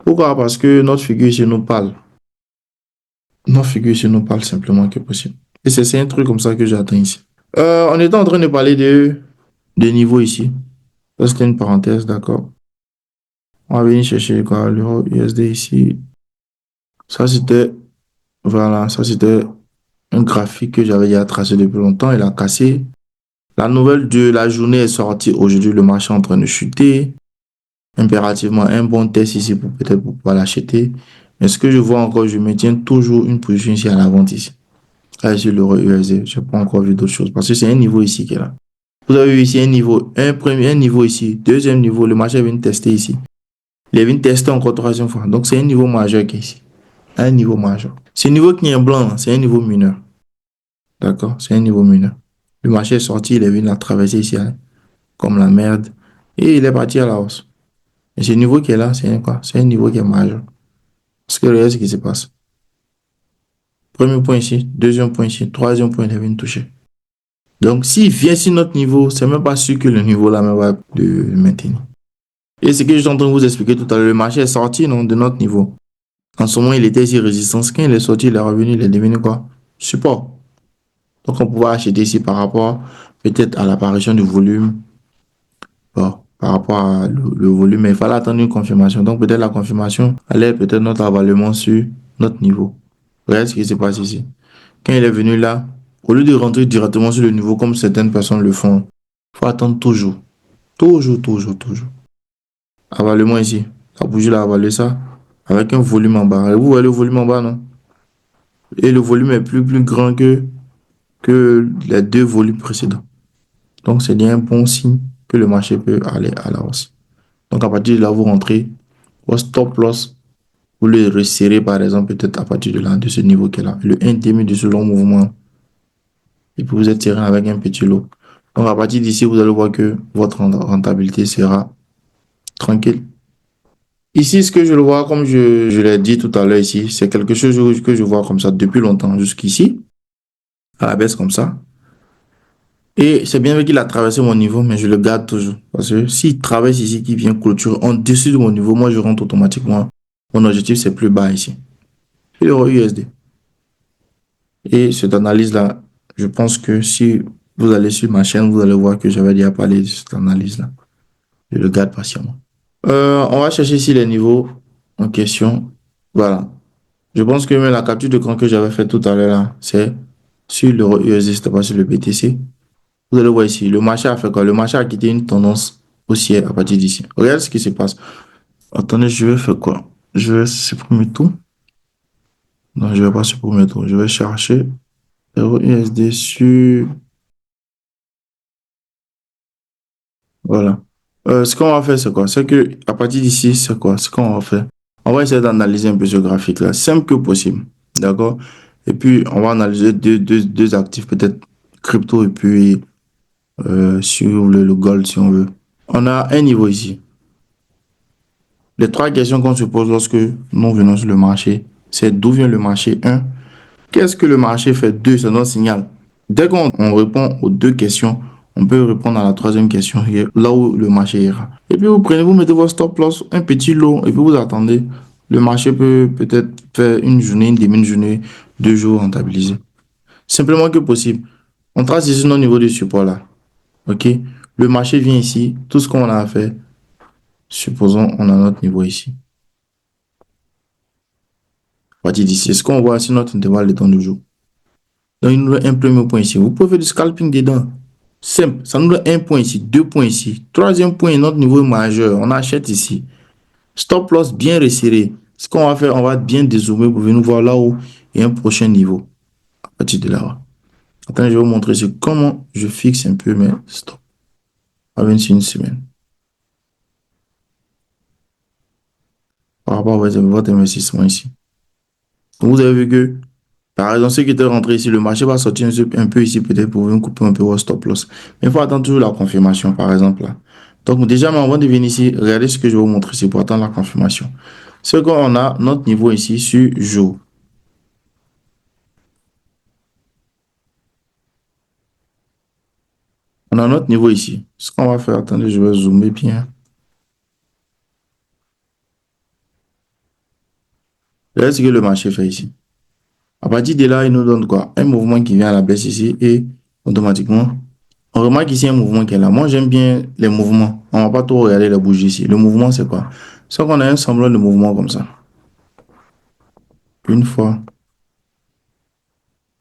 Pourquoi? Parce que notre figure ici nous parle. Notre figure ici nous parle simplement que possible. Et c'est un truc comme ça que j'attends ici. On était en train de parler de niveau ici. Ça, c'était une parenthèse, d'accord. On va venir chercher quoi, l'euro USD ici. Ça, c'était, voilà, ça, c'était un graphique que j'avais déjà tracé depuis longtemps. Il a cassé. La nouvelle de la journée est sortie aujourd'hui. Le marché est en train de chuter. Impérativement, un bon test ici pour peut-être pour pouvoir l'acheter. Mais ce que je vois encore, je maintiens toujours une position ici à la vente ici. Là, sur l'euro USD, je n'ai pas encore vu d'autres choses parce que c'est un niveau ici qui est là. Vous avez vu ici un niveau, un niveau ici, deuxième niveau, le marché vient tester ici. Il vient tester encore troisième fois. Donc, c'est un niveau majeur qui est ici. Un niveau majeur. Ce niveau qui est blanc, c'est un niveau mineur. D'accord? C'est un niveau mineur. Le marché est sorti, il est venu la traverser ici, hein, comme la merde. Et il est parti à la hausse. Et ce niveau qui est là, c'est quoi? C'est un niveau qui est majeur. Parce que regardez ce qui se passe. Premier point ici, deuxième point ici, troisième point, il est venu toucher. Donc, s'il vient sur notre niveau, c'est même pas sûr que le niveau là même va le maintenir. Et ce que je suis en train de vous expliquer tout à l'heure, le marché est sorti non, de notre niveau. En ce moment, il était ici résistance. Quand il est sorti, il est revenu, il est devenu quoi? Support. Donc, on pouvait acheter ici par rapport peut-être à l'apparition du volume. Bon, par rapport à le volume, mais il fallait attendre une confirmation. Donc, peut-être la confirmation allait peut-être notre avalement sur notre niveau. Regardez ce qui se passe ici. Quand il est venu là, au lieu de rentrer directement sur le niveau comme certaines personnes le font, il faut attendre toujours. Toujours, toujours, toujours. Avalement ici. La bougie l'a avalé ça avec un volume en bas. Vous voyez le volume en bas, non? Et le volume est plus grand que les deux volumes précédents. Donc, c'est bien un bon signe que le marché peut aller à la hausse. Donc, à partir de là, vous rentrez. Au stop loss, vous le resserrez, par exemple, peut-être à partir de là, de ce niveau qui est là. Le 1,5 de ce long mouvement. Et puis, vous êtes tiré avec un petit lot. Donc, à partir d'ici, vous allez voir que votre rentabilité sera tranquille. Ici, ce que je le vois, comme je l'ai dit tout à l'heure ici, c'est quelque chose que je vois comme ça depuis longtemps jusqu'ici, à la baisse comme ça. Et c'est bien vrai qu'il a traversé mon niveau, mais je le garde toujours. Parce que s'il traverse ici, qu'il vient clôturer en dessus de mon niveau, moi je rentre automatiquement. Mon objectif, c'est plus bas ici. Et l'euro USD. Et cette analyse-là, je pense que si vous allez sur ma chaîne, vous allez voir que j'avais déjà parlé de cette analyse-là. Je le garde patiemment. On va chercher ici les niveaux en question. Voilà. Je pense que même la capture de d'écran que j'avais fait tout à l'heure, là, c'est sur l'euro USD, c'était pas sur le BTC. Vous allez voir ici, le marché a fait quoi? Le marché a quitté une tendance haussière à partir d'ici. Regardez ce qui se passe. Attendez, je vais faire quoi? Je vais supprimer tout. Non, je vais pas supprimer tout. Je vais chercher l'euro USD sur... Voilà. Ce qu'on va faire, c'est quoi? C'est que à partir d'ici, c'est quoi? Ce qu'on va faire, on va essayer d'analyser un peu ce graphique-là, simple que possible. D'accord? Et puis, on va analyser deux actifs, peut-être crypto et puis sur le gold, si on veut. On a un niveau ici. Les trois questions qu'on se pose lorsque nous venons sur le marché, c'est d'où vient le marché? Un, qu'est-ce que le marché fait? Deux, c'est notre signal. Dès qu'on répond aux deux questions, on peut répondre à la troisième question, là où le marché ira. Et puis vous prenez, vous mettez votre stop loss, un petit lot, et puis vous attendez. Le marché peut peut-être faire une journée, une demi-journée, 2 jours rentabiliser. Simplement que possible. On trace ici nos niveaux de support là. OK? Le marché vient ici. Tout ce qu'on a à faire, supposons on a notre niveau ici. À partir d'ici, ce qu'on voit, c'est notre intervalle de temps de jour. Donc, il nous donne un premier point ici. Vous pouvez faire du scalping dedans. Simple. Ça nous donne un point ici, 2 points ici. Troisième point, notre niveau majeur. On achète ici. Stop loss bien resserré. Ce qu'on va faire, on va bien dézoomer pour venir voir là où il y a un prochain niveau. À partir de là. Attends, je vais vous montrer ici comment je fixe un peu mes stops. À 21 semaines. Par rapport à votre investissement ici. Donc, vous avez vu que, par exemple, ceux qui étaient rentrés ici, le marché va sortir un peu ici, peut-être pour venir couper un peu votre stop loss. Mais il faut attendre toujours la confirmation, par exemple, là. Donc, déjà, mais avant de venir ici, regardez ce que je vais vous montrer ici pour attendre la confirmation. C'est qu'on a notre niveau ici sur jour. On a notre niveau ici. Ce qu'on va faire, attendez, je vais zoomer bien. Regardez ce que le marché fait ici. À partir de là, il nous donne quoi? Un mouvement qui vient à la baisse ici et automatiquement, on remarque ici un mouvement qui est là. Moi, j'aime bien les mouvements. On ne va pas trop regarder la bougie ici. Le mouvement, c'est quoi? C'est qu'on a un semblant de mouvement comme ça. Une fois,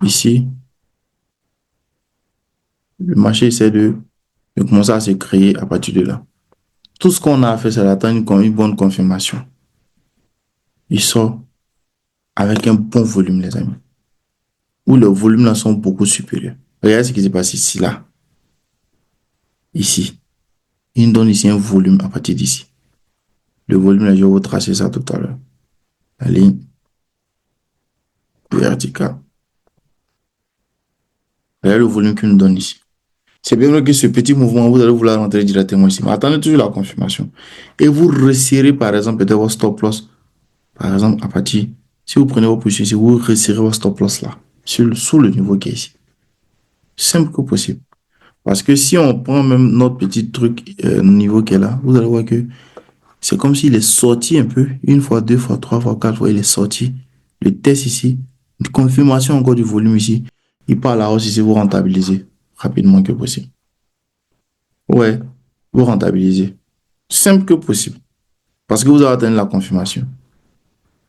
ici, le marché essaie de commencer à se créer à partir de là. Tout ce qu'on a à faire, c'est d'attendre une bonne confirmation. Il sort avec un bon volume, les amis. Où les volumes là sont beaucoup supérieurs. Regardez ce qui se passe ici, là. Ici. Il nous donne ici un volume à partir d'ici. Le volume, là, je vais vous tracer ça tout à l'heure. La ligne verticale. Regardez le volume qu'il nous donne ici. C'est bien vrai que ce petit mouvement, vous allez vouloir rentrer directement ici. Mais attendez toujours la confirmation. Et vous resserrez, par exemple, peut-être votre stop loss. Par exemple, à partir, si vous prenez vos positions ici, vous resserrez votre stop loss là, sous le niveau qui est ici. Simple que possible. Parce que si on prend même notre petit truc, niveau qui est là, vous allez voir que c'est comme s'il est sorti un peu, une fois, deux fois, trois fois, quatre fois, il est sorti. Le test ici, une confirmation encore du volume ici. Il part à la hausse ici, vous rentabilisez rapidement que possible. Ouais, vous rentabilisez. Simple que possible. Parce que vous avez atteint la confirmation.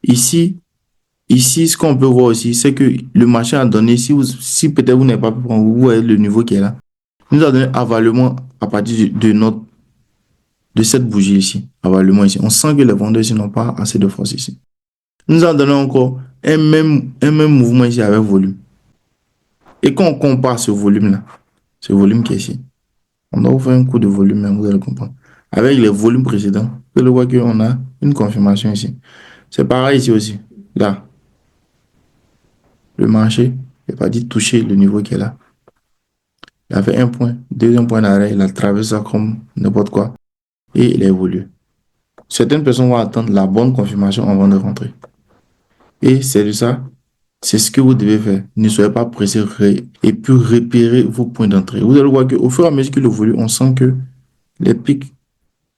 Ici, ce qu'on peut voir aussi, c'est que le marché a donné, si peut-être vous n'avez pas pu prendre, vous voyez le niveau qui est là. Il nous a donné avalement à partir de cette bougie ici. Avalement ici. On sent que les vendeurs ici n'ont pas assez de force ici. Il nous a donné encore un même mouvement ici avec volume. Et quand on compare ce volume qui est ici, on doit vous faire un coup de volume, même, vous allez comprendre. Avec les volumes précédents, vous allez voir qu'on a une confirmation ici. C'est pareil ici aussi. Là, le marché n'est pas dit toucher le niveau qui est là. Il a fait un point, deuxième point d'arrêt, il a traversé ça comme n'importe quoi et il a évolué. Certaines personnes vont attendre la bonne confirmation avant de rentrer. Et c'est de ça C'est ce que vous devez faire. Ne soyez pas pressé et puis repérer vos points d'entrée. Vous allez voir qu'au fur et à mesure qu'il évolue, on sent que les pics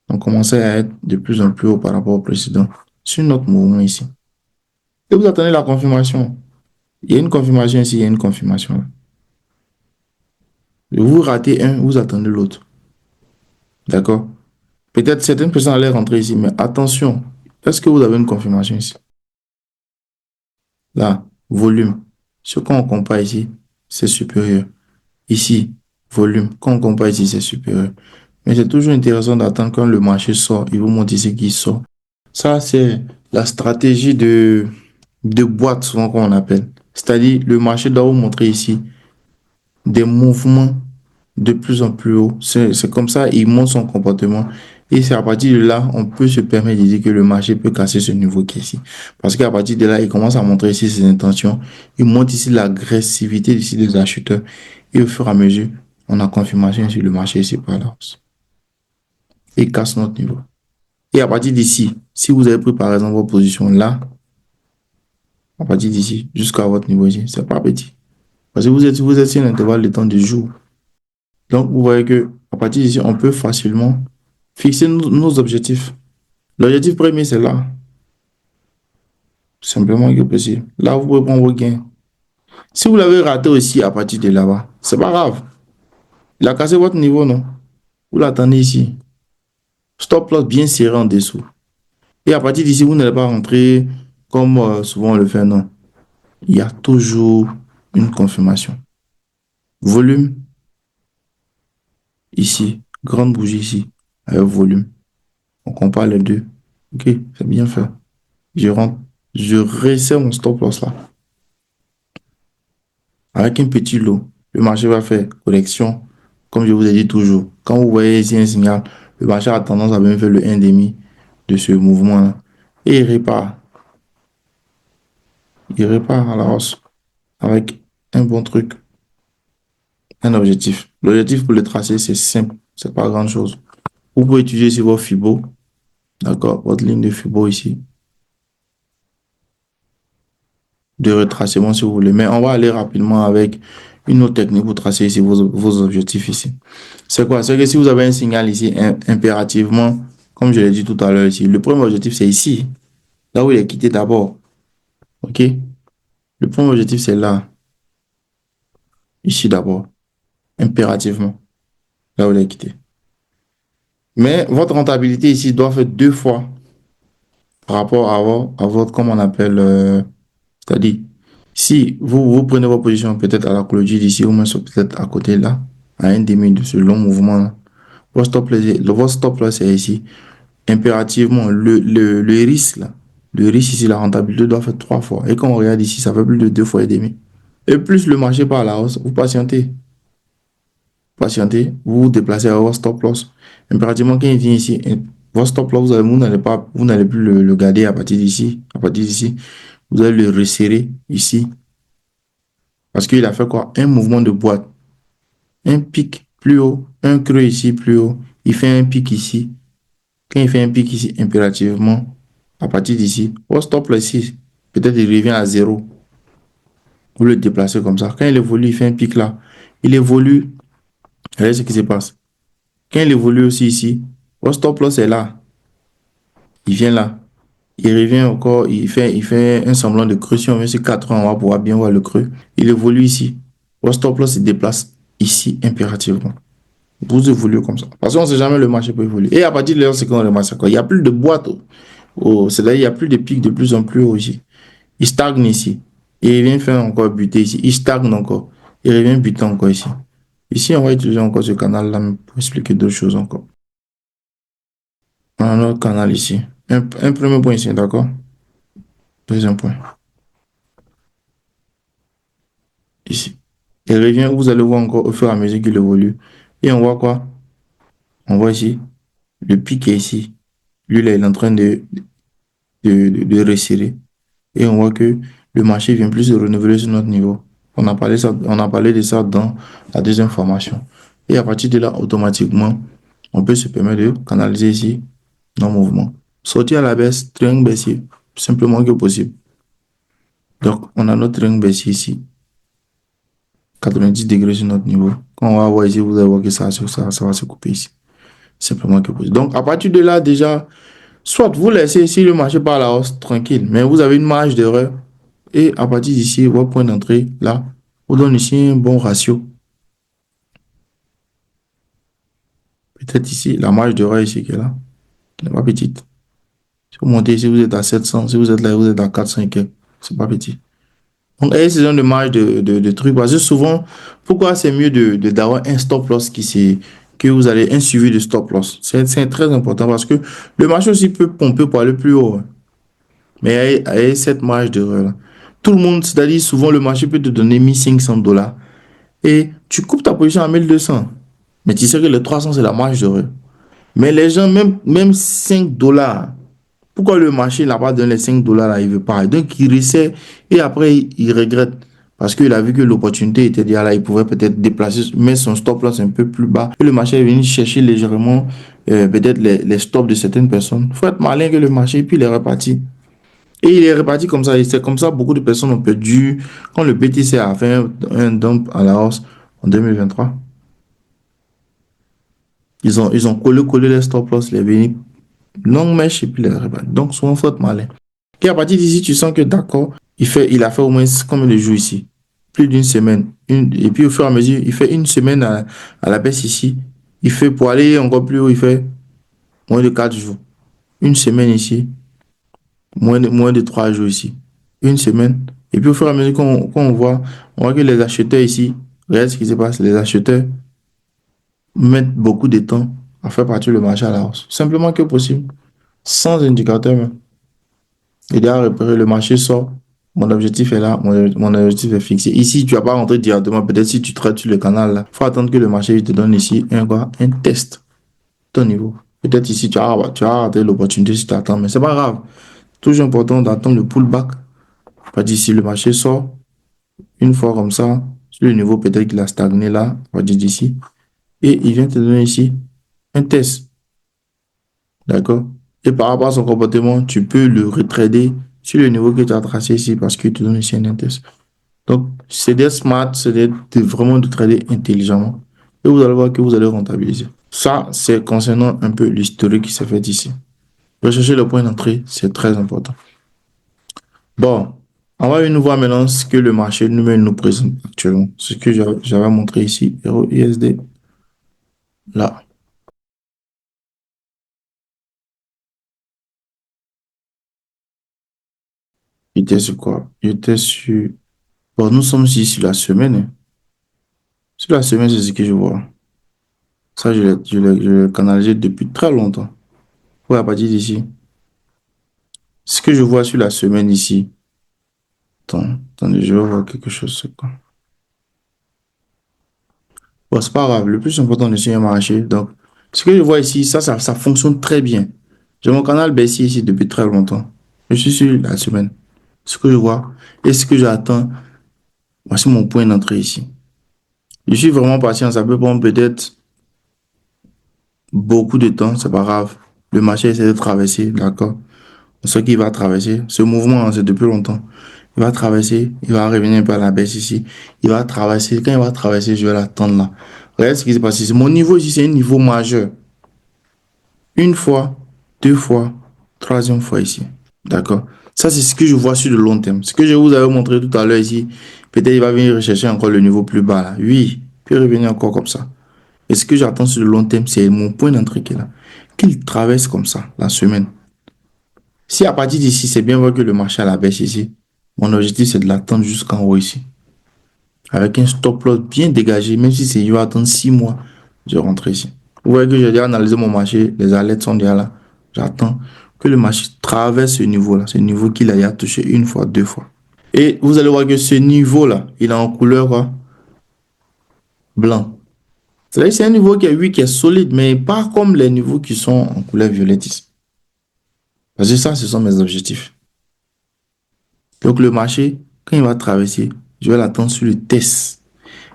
ont commencé à être de plus en plus hauts par rapport au précédent sur notre mouvement ici. Et vous attendez la confirmation. Il y a une confirmation ici, il y a une confirmation là. Vous ratez un, vous attendez l'autre. D'accord? Peut-être certaines personnes allaient rentrer ici, mais attention, est-ce que vous avez une confirmation ici? Là, volume. Ce qu'on compare ici, c'est supérieur. Ici, volume. Quand on compare ici, c'est supérieur. Mais c'est toujours intéressant d'attendre quand le marché sort. Il vous montre ici qu'il sort. Ça, c'est la stratégie de boîte, souvent qu'on appelle. C'est-à-dire, le marché doit vous montrer ici des mouvements de plus en plus haut. C'est comme ça, il montre son comportement. Et c'est à partir de là, on peut se permettre de dire que le marché peut casser ce niveau qui est ici. Parce qu'à partir de là, il commence à montrer ici ses intentions. Il montre ici l'agressivité ici des acheteurs. Et au fur et à mesure, on a confirmation sur le marché ici par là. Et casse notre niveau. Et à partir d'ici, si vous avez pris par exemple votre position là, à partir d'ici, jusqu'à votre niveau ici, c'est pas petit. Parce que vous êtes sur un intervalle de temps de jour. Donc, vous voyez que à partir d'ici, on peut facilement fixer nos objectifs. L'objectif premier, c'est là. Simplement que possible. Là, vous pouvez prendre vos gains. Si vous l'avez raté aussi à partir de là-bas, c'est pas grave. Il a cassé votre niveau, non? Vous l'attendez ici. Stop loss bien serré en dessous. Et à partir d'ici, vous n'allez pas rentrer comme souvent on le fait, non. Il y a toujours une confirmation. Volume, ici. Grande bougie ici, avec volume. On compare les deux. Ok, c'est bien fait. Je rentre, je resserre mon stop loss là. Avec un petit lot, le marché va faire correction, comme je vous ai dit toujours. Quand vous voyez ici un signal, le marché a tendance à bien faire le 1,5 de ce mouvement-là. Et il repart. Il repart à la hausse avec un bon truc, un objectif. L'objectif pour le tracer, c'est simple. C'est pas grand-chose. Vous pouvez utiliser ici vos Fibo. D'accord? Votre ligne de Fibo ici. De retracement si vous voulez. Mais on va aller rapidement avec une autre technique pour tracer ici vos objectifs ici. C'est quoi? C'est que si vous avez un signal ici, impérativement, comme je l'ai dit tout à l'heure ici, le premier objectif c'est ici, là où il est quitté d'abord. OK? Le premier objectif c'est là, ici d'abord, impérativement, là où il est quitté. Mais votre rentabilité ici doit faire 2 fois par rapport à votre, comme on appelle, c'est-à-dire, si vous prenez vos positions peut-être à la clôture d'ici, ou même peut-être à côté là, à un demi de ce long mouvement là, votre stop là, c'est ici. Impérativement, le risque là, le risque ici, la rentabilité doit faire 3 fois. Et quand on regarde ici, ça fait plus de 2 fois et demi. Et plus le marché part à la hausse, vous patientez. Patientez, vous vous déplacez à votre stop loss. Impérativement, quand il vient ici, votre stop loss, vous n'allez plus le garder à partir d'ici. À partir d'ici, vous allez le resserrer ici. Parce qu'il a fait quoi? Un mouvement de boîte. Un pic plus haut, un creux ici plus haut. Il fait un pic ici. Quand il fait un pic ici, impérativement, à partir d'ici, votre stop là ici, peut-être il revient à zéro. Vous le déplacez comme ça. Quand il évolue, il fait un pic là. Il évolue. Regardez ce qui se passe. Quand il évolue aussi ici, votre stop loss est là. Il vient là. Il revient encore, il fait un semblant de creux. Si on vient sur 4 ans, on va pouvoir bien voir le creux. Il évolue ici. Votre stop loss se déplace ici impérativement. Vous évoluez comme ça. Parce qu'on ne sait jamais le marché peut évoluer. Et à partir de là, c'est quand le marché, il n'y a plus de boîte. C'est-à-dire, il n'y a plus de pics de plus en plus haut ici. Il stagne ici. Il revient faire encore buter ici. Il stagne encore. Il revient buter encore ici. Ici, on va utiliser encore ce canal-là pour expliquer d'autres choses encore. On a un autre canal ici. Un premier point ici, d'accord? Deuxième point. Ici. Il revient, vous allez voir encore au fur et à mesure qu'il évolue. Et on voit quoi? On voit ici, le pic est ici. Lui, là, il est en train de resserrer. Et on voit que le marché vient plus se renouveler sur notre niveau. On a parlé de ça dans la deuxième formation. Et à partir de là, automatiquement, on peut se permettre de canaliser ici nos mouvements. Sortir à la baisse, triangle baissier, simplement que possible. Donc, on a notre triangle baissier ici. 90 degrés sur notre niveau. Quand on va voir ici, vous allez voir que ça va se couper ici. Simplement que possible. Donc, à partir de là, déjà, soit vous laissez ici le marché par la hausse tranquille, mais vous avez une marge d'erreur. Et à partir d'ici, votre point d'entrée, là, vous donne ici un bon ratio. Peut-être ici, la marge d'erreur ici qui est là, n'est pas petite. Si vous montez ici, vous êtes à 700. Si vous êtes là, vous êtes à 400 et quelques. C'est pas petit. Donc, ayez ce genre de marge de trucs. Parce que souvent, pourquoi c'est mieux d'avoir un stop loss que vous allez un suivi de stop loss. C'est très important parce que le marché aussi peut pomper pour aller plus haut, hein. Mais ayez cette marge d'erreur là. Tout le monde, c'est-à-dire souvent le marché peut te donner 1 500 $ et tu coupes ta position à 1 200. Mais tu sais que les 300 c'est la marge d'erreur. Mais les gens, même 5 $, pourquoi le marché n'a pas donné les 5 $ là, il ne veut pas. Donc, il essaie et après, il regrette. Parce qu'il a vu que l'opportunité était déjà là, il pouvait peut-être déplacer, mettre son stop loss un peu plus bas. Et le marché est venu chercher légèrement peut-être les stops de certaines personnes. Il faut être malin que le marché, et puis il est reparti. Et il est reparti comme ça. Et c'est comme ça beaucoup de personnes ont perdu quand le BTC a fait un dump à la hausse en 2023. Ils ont collé les stop loss, les venus longue mèche et puis les reparti. Donc, souvent, il faut être malin. Et à partir d'ici, tu sens que d'accord, il a fait au moins combien de jours ici? Plus d'une semaine. Et puis au fur et à mesure, il fait une semaine à la baisse ici. Il fait pour aller encore plus haut, il fait moins de 4 jours. Une semaine ici, moins de 3 jours ici. Une semaine. Et puis au fur et à mesure on voit que les acheteurs ici, regarde ce qui se passe, les acheteurs mettent beaucoup de temps à faire partir le marché à la hausse. Simplement que possible, sans indicateur même. Il a repéré, le marché sort. Mon objectif est là, mon objectif est fixé. Ici, tu vas pas rentrer directement. Peut-être si tu traites sur le canal là, il faut attendre que le marché te donne ici un test, ton niveau. Peut-être ici, tu as raté l'opportunité si tu attends, mais c'est pas grave. Toujours important d'attendre le pullback. Pas d'ici, le marché sort une fois comme ça, sur le niveau, peut-être qu'il a stagné là, on va dire d'ici, et il vient te donner ici un test. D'accord? Et par rapport à son comportement, tu peux le retrader sur le niveau que tu as tracé ici parce qu'il te donne ici un indice. Donc, c'est d'être smart, c'est vraiment de trader intelligemment. Et vous allez voir que vous allez rentabiliser. Ça, c'est concernant un peu l'historique qui s'est fait ici. Rechercher le point d'entrée, c'est très important. Bon, on va venir voir maintenant ce que le marché lui-même nous présente actuellement. Ce que j'avais montré ici, Euro USD, là. Il était sur quoi? Il était sur... Bon, nous sommes ici sur la semaine, hein. Sur la semaine, c'est ce que je vois. Ça, je l'ai canalisé depuis très longtemps. Ouais, à partir d'ici. Ce que je vois sur la semaine ici. Attendez, je vais voir quelque chose. C'est quoi? Bon, c'est pas grave. Le plus important de suivre un marché. Donc, ce que je vois ici, ça fonctionne très bien. J'ai mon canal baissier ici depuis très longtemps. Je suis sur la semaine. Ce que je vois et ce que j'attends, voici mon point d'entrée ici. Je suis vraiment patient. Ça peut prendre peut-être beaucoup de temps. C'est pas grave. Le marché essaie de traverser, d'accord? Ce qu'il va traverser, ce mouvement, hein, c'est depuis longtemps. Il va traverser, il va revenir un peu à la baisse ici. Il va traverser. Quand il va traverser, je vais l'attendre là. Regarde ce qui s'est passé ici. Mon niveau ici, c'est un niveau majeur. Une fois, deux fois, troisième fois ici. D'accord? Ça, c'est ce que je vois sur le long terme. Ce que je vous avais montré tout à l'heure ici, peut-être il va venir rechercher encore le niveau plus bas là. Oui, puis revenir encore comme ça. Et ce que j'attends sur le long terme, c'est mon point d'entrée qui est là. Qu'il traverse comme ça la semaine. Si à partir d'ici, c'est bien vrai que le marché à la baisse ici, mon objectif, c'est de l'attendre jusqu'en haut ici. Avec un stop loss bien dégagé, même si c'est, je vais attendre 6 mois, je rentre ici. Vous voyez que j'ai déjà analysé mon marché, les alertes sont déjà là. J'attends que le marché traverse ce niveau-là, ce niveau qu'il a déjà touché une fois, deux fois. Et vous allez voir que ce niveau-là, il est en couleur blanc. C'est un niveau qui est, oui, qui est solide, mais pas comme les niveaux qui sont en couleur violette ici. Parce que ça, ce sont mes objectifs. Donc le marché, quand il va traverser, je vais l'attendre sur le test.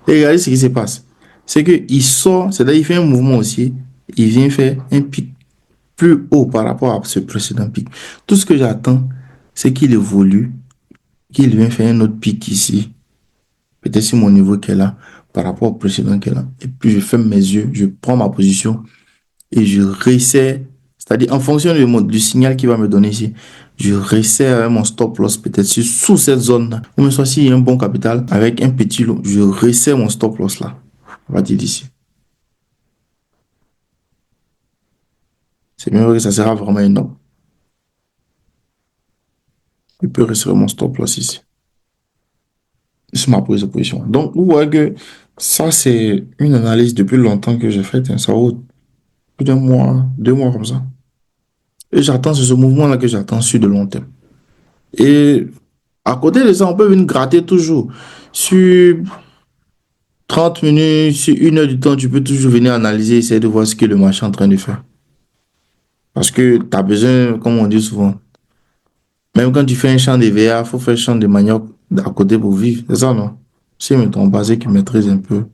Et regardez ce qui se passe. C'est qu'il sort, c'est-à-dire qu'il fait un mouvement aussi, il vient faire un pic plus haut par rapport à ce précédent pic. Tout ce que j'attends, c'est qu'il évolue qu'il vient faire un autre pic ici, peut-être sur mon niveau qui est là, par rapport au précédent qui est là. Et puis je ferme mes yeux, je prends ma position et je resserre, c'est-à-dire en fonction du signal qu'il va me donner ici, je resserre mon stop loss peut-être sous cette zone-là. Ou même soit s'il y a un bon capital avec un petit lot, je resserre mon stop loss là. On va dire d'ici. C'est mieux que ça sera vraiment énorme. Je peux resserrer mon stop loss ici. C'est ma prise de position. Donc, vous voyez que ça, c'est une analyse depuis longtemps que j'ai faite. Ça vaut plus d'un mois, 2 mois comme ça. Et j'attends, c'est ce mouvement-là que j'attends sur de long terme. Et à côté de ça, on peut venir gratter toujours. Sur 30 minutes, sur 1 heure du temps, tu peux toujours venir analyser, essayer de voir ce que le marché est en train de faire. Parce que tu as besoin, comme on dit souvent, même quand tu fais un champ de VA, il faut faire un champ de manioc à côté pour vivre. C'est ça, non? Si je me trompe pas, c'est qui maîtrise un peu.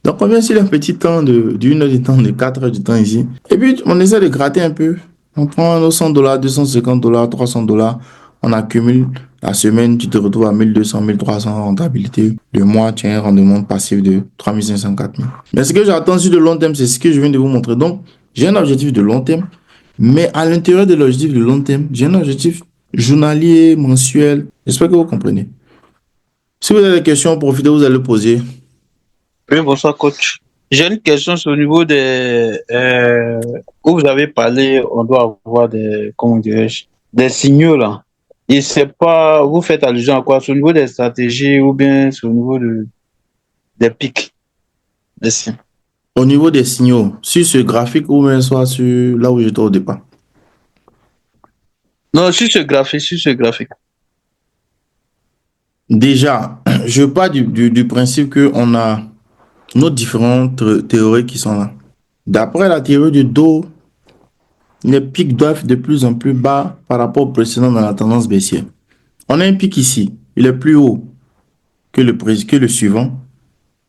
Donc, on vient sur un petit temps d'une heure du temps, de 4 heures du temps ici. Et puis, on essaie de gratter un peu. On prend nos $100, $250, $300. On accumule. La semaine, tu te retrouves à 1200, 1300 rentabilité. Le mois, tu as un rendement passif de 3500, 4000. Mais ce que j'attends sur le long terme, c'est ce que je viens de vous montrer. Donc, j'ai un objectif de long terme. Mais à l'intérieur de l'objectif de long terme, j'ai un objectif journalier, mensuel. J'espère que vous comprenez. Si vous avez des questions, profitez, vous allez poser. Oui, bonsoir, coach. J'ai une question sur le niveau des... où vous avez parlé, on doit avoir des, comment dirais-je, des signaux là. Et c'est pas, vous faites allusion à quoi? Sur le niveau des stratégies ou bien sur le niveau des pics des signes? Au niveau des signaux, sur ce graphique ou même soit sur là où j'étais au départ. Non, sur ce graphique, sur ce graphique. Déjà, je pars du principe qu'on a nos différentes théories qui sont là. D'après la théorie du dos, les pics doivent être de plus en plus bas par rapport au précédent dans la tendance baissière. On a un pic ici, il est plus haut que le suivant.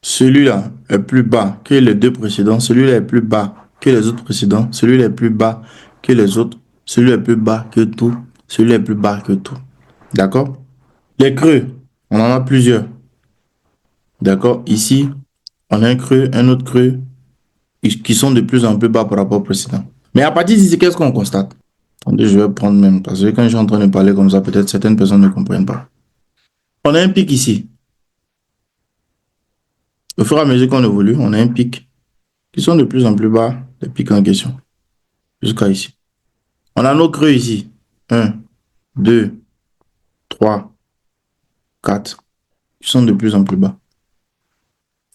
Celui-là est plus bas que les deux précédents. Celui-là est plus bas que les autres précédents. Celui-là est plus bas que les autres. Celui-là est plus bas que tout. Celui-là est plus bas que tout. D'accord? Les creux, on en a plusieurs. D'accord? Ici, on a un creux, un autre creux, qui sont de plus en plus bas par rapport au précédent. Mais à partir d'ici, qu'est-ce qu'on constate? Attendez, je vais prendre même, parce que quand je suis en train de parler comme ça, peut-être certaines personnes ne comprennent pas. On a un pic ici. Au fur et à mesure qu'on évolue, on a un pic qui sont de plus en plus bas, les pics en question, jusqu'à ici. On a nos creux ici. 1, 2, 3, 4, qui sont de plus en plus bas.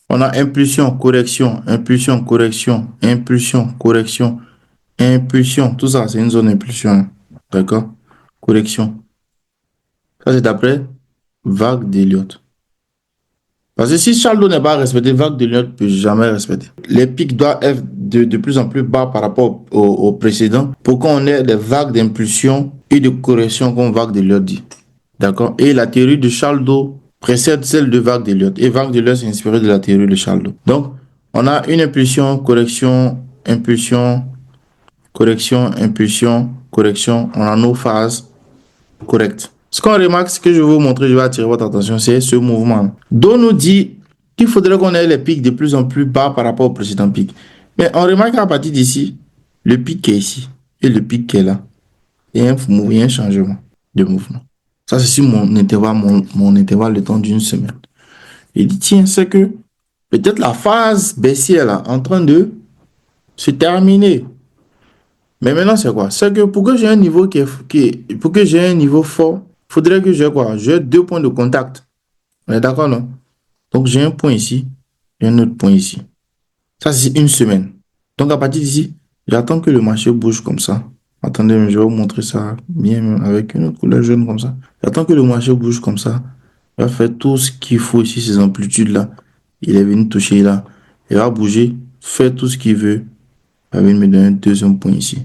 On a impulsion, correction, impulsion, correction, impulsion, correction, impulsion. Tout ça, c'est une zone impulsion. D'accord? Correction. Ça, c'est d'après vague d'Elliott. Parce que si Charles n'est pas respecté, vague d'Elliott ne peut jamais respecter. Les pics doivent être de plus en plus bas par rapport au précédent pour qu'on ait des vagues d'impulsion et de correction comme vague d'Elliott dit. D'accord? Et la théorie de Charles précède celle de vague d'Elliott. Et vague d'Elliott s'est inspirée de la théorie de Charles. Donc, on a une impulsion, correction, impulsion, correction, impulsion, correction. On a nos phases correctes. Ce qu'on remarque, ce que je vais vous montrer, je vais attirer votre attention, c'est ce mouvement. Do nous dit qu'il faudrait qu'on ait les pics de plus en plus bas par rapport au précédent pic. Mais on remarque qu'à partir d'ici, le pic qui est ici et le pic qui est là, il y a un changement de mouvement. Ça, c'est sur mon intervalle de temps d'une semaine. Il dit, tiens, c'est que peut-être la phase baissière là, en train de se terminer. Mais maintenant, c'est quoi? C'est que pour que j'ai un niveau pour que j'ai un niveau fort, il faudrait que j'ai quoi? J'ai 2 points de contact. On est d'accord, non? Donc, j'ai un point ici et un autre point ici. Ça, c'est une semaine. Donc, à partir d'ici, j'attends que le marché bouge comme ça. Attendez, je vais vous montrer ça bien avec une autre couleur jaune comme ça. J'attends que le marché bouge comme ça. Il va faire tout ce qu'il faut ici, ces amplitudes-là. Il est venu toucher là. Il va bouger, faire tout ce qu'il veut. Il va venir me donner un deuxième point ici.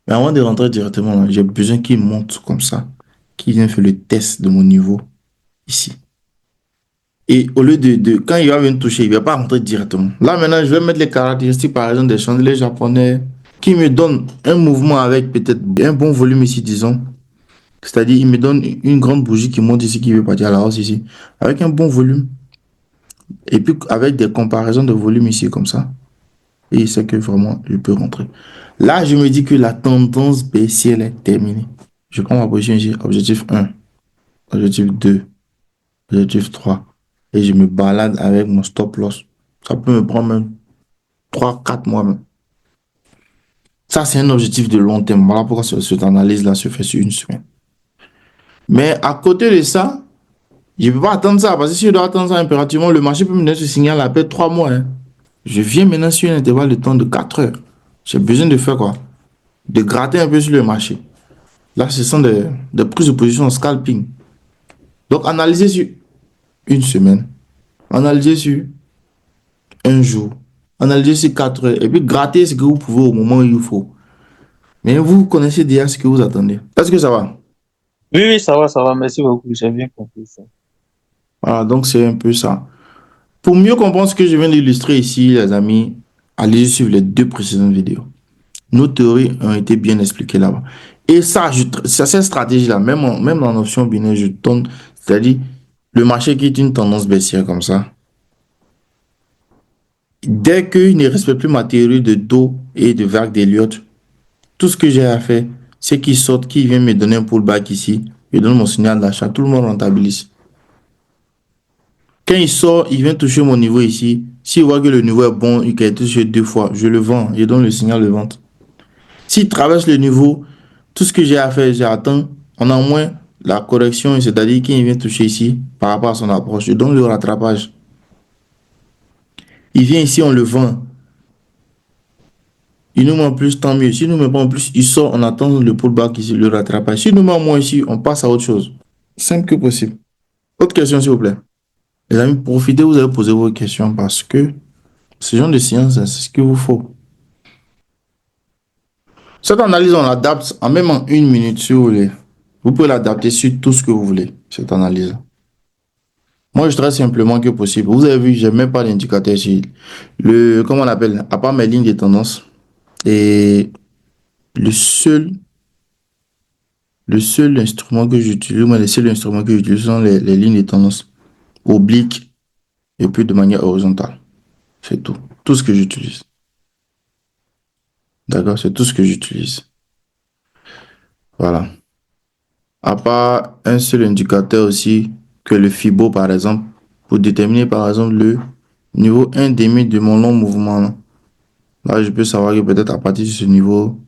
Mais avant de rentrer directement là, j'ai besoin qu'il monte comme ça. Qu'il vienne faire le test de mon niveau ici. Et au lieu quand il va venir toucher, il ne va pas rentrer directement. Là, maintenant, je vais mettre les caractéristiques, par exemple, des chandeliers japonais qui me donnent un mouvement avec peut-être un bon volume ici, disons. C'est-à-dire, il me donne une grande bougie qui monte ici, qui veut partir à la hausse ici, avec un bon volume. Et puis, avec des comparaisons de volume ici, comme ça. Et il sait que vraiment, je peux rentrer. Là, je me dis que la tendance baissière est terminée. Je prends ma position ici, objectif 1, objectif 2, objectif 3. Et je me balade avec mon stop loss. Ça peut me prendre même 3, 4 mois même. Ça, c'est un objectif de long terme. Voilà pourquoi cette analyse-là se fait sur une semaine. Mais à côté de ça, je ne peux pas attendre ça. Parce que si je dois attendre ça impérativement, le marché peut me donner ce signal après 3 mois. Hein. Je viens maintenant sur un intervalle de temps de 4 heures. J'ai besoin de faire quoi? De gratter un peu sur le marché. Là, ce sont des prises de position en scalping. Donc, analyser sur une semaine, analyser sur un jour, analyser sur 4 heures, et puis gratter ce que vous pouvez au moment où il faut. Mais vous connaissez déjà ce que vous attendez. Est-ce que ça va? Oui, oui, ça va, merci beaucoup, j'ai bien compris ça. Voilà, donc c'est un peu ça. Pour mieux comprendre ce que je viens d'illustrer ici, les amis, allez suivre les 2 précédentes vidéos. Nos théories ont été bien expliquées là-bas. Et ça, cette stratégie-là, même en option binaire, je tourne, c'est-à-dire le marché qui est une tendance baissière comme ça. Dès qu'il ne respecte plus ma théorie de dos et de vague d'Elliott, tout ce que j'ai à faire, c'est qu'il sorte, qu'il vient me donner un pullback ici, je donne mon signal d'achat, tout le monde rentabilise. Quand il sort, il vient toucher mon niveau ici. S'il voit que le niveau est bon, il a touché 2 fois, je le vends, je donne le signal de vente. S'il traverse le niveau, tout ce que j'ai à faire, j'attends en a moins la correction, c'est-à-dire qu'il vient toucher ici par rapport à son approche. Je donne le rattrapage. Il vient ici, on le vend. Il nous met en plus, tant mieux. S'il nous met pas en plus, il sort, on attend le pullback ici, le rattrapage. S'il nous met en moins ici, on passe à autre chose. Simple que possible. Autre question, s'il vous plaît. Les amis, profitez, vous allez poser vos questions parce que ce genre de science, c'est ce qu'il vous faut. Cette analyse, on l'adapte en même en 1 minute, si vous voulez. Vous pouvez l'adapter sur tout ce que vous voulez, cette analyse. Moi, je trace simplement que possible. Vous avez vu, je n'ai même pas d'indicateur ici. Comment on appelle, à part mes lignes de tendance. Et le seul, le seul instrument que j'utilise, moi, les seuls instruments que j'utilise sont les lignes de tendance obliques et puis de manière horizontale. C'est tout. Tout ce que j'utilise. D'accord? C'est tout ce que j'utilise. Voilà. À part un seul indicateur aussi, que le FIBO, par exemple, pour déterminer, par exemple, le niveau 1,5 de mon long mouvement. Là, je peux savoir que peut-être à partir de ce niveau,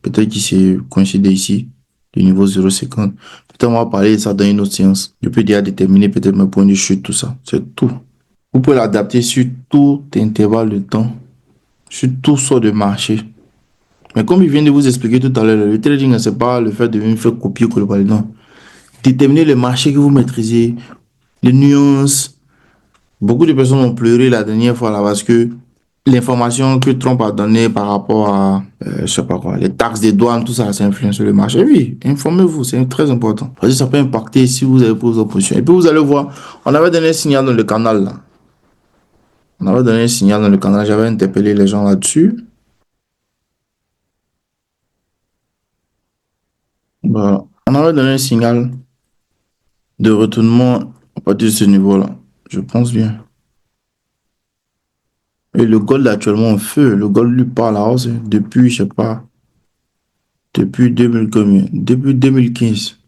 peut-être qu'il s'est coïncidé ici, le niveau 0,50. Peut-être on va parler de ça dans une autre séance. Je peux déjà déterminer peut-être mes points de chute, tout ça. C'est tout. Vous pouvez l'adapter sur tout intervalle de temps, sur tout sort de marché. Mais comme il vient de vous expliquer tout à l'heure, le trading, c'est pas le fait de venir faire copier-coller, non. Déterminer les marchés que vous maîtrisez, les nuances. Beaucoup de personnes ont pleuré la dernière fois là parce que l'information que Trump a donnée par rapport à, je sais pas quoi, les taxes des douanes, tout ça, ça influence le marché. Oui, informez-vous, c'est très important. Parce que ça peut impacter si vous avez pris vos positions. Et puis vous allez voir, on avait donné un signal dans le canal là. On avait donné un signal dans le canal, j'avais interpellé les gens là-dessus. Voilà. On avait donné un signal de retournement à partir de ce niveau-là. Je pense bien. Et le gold est actuellement en feu. Le gold lui parle à la hausse depuis, je sais pas, depuis 2000 combien? Depuis 2015.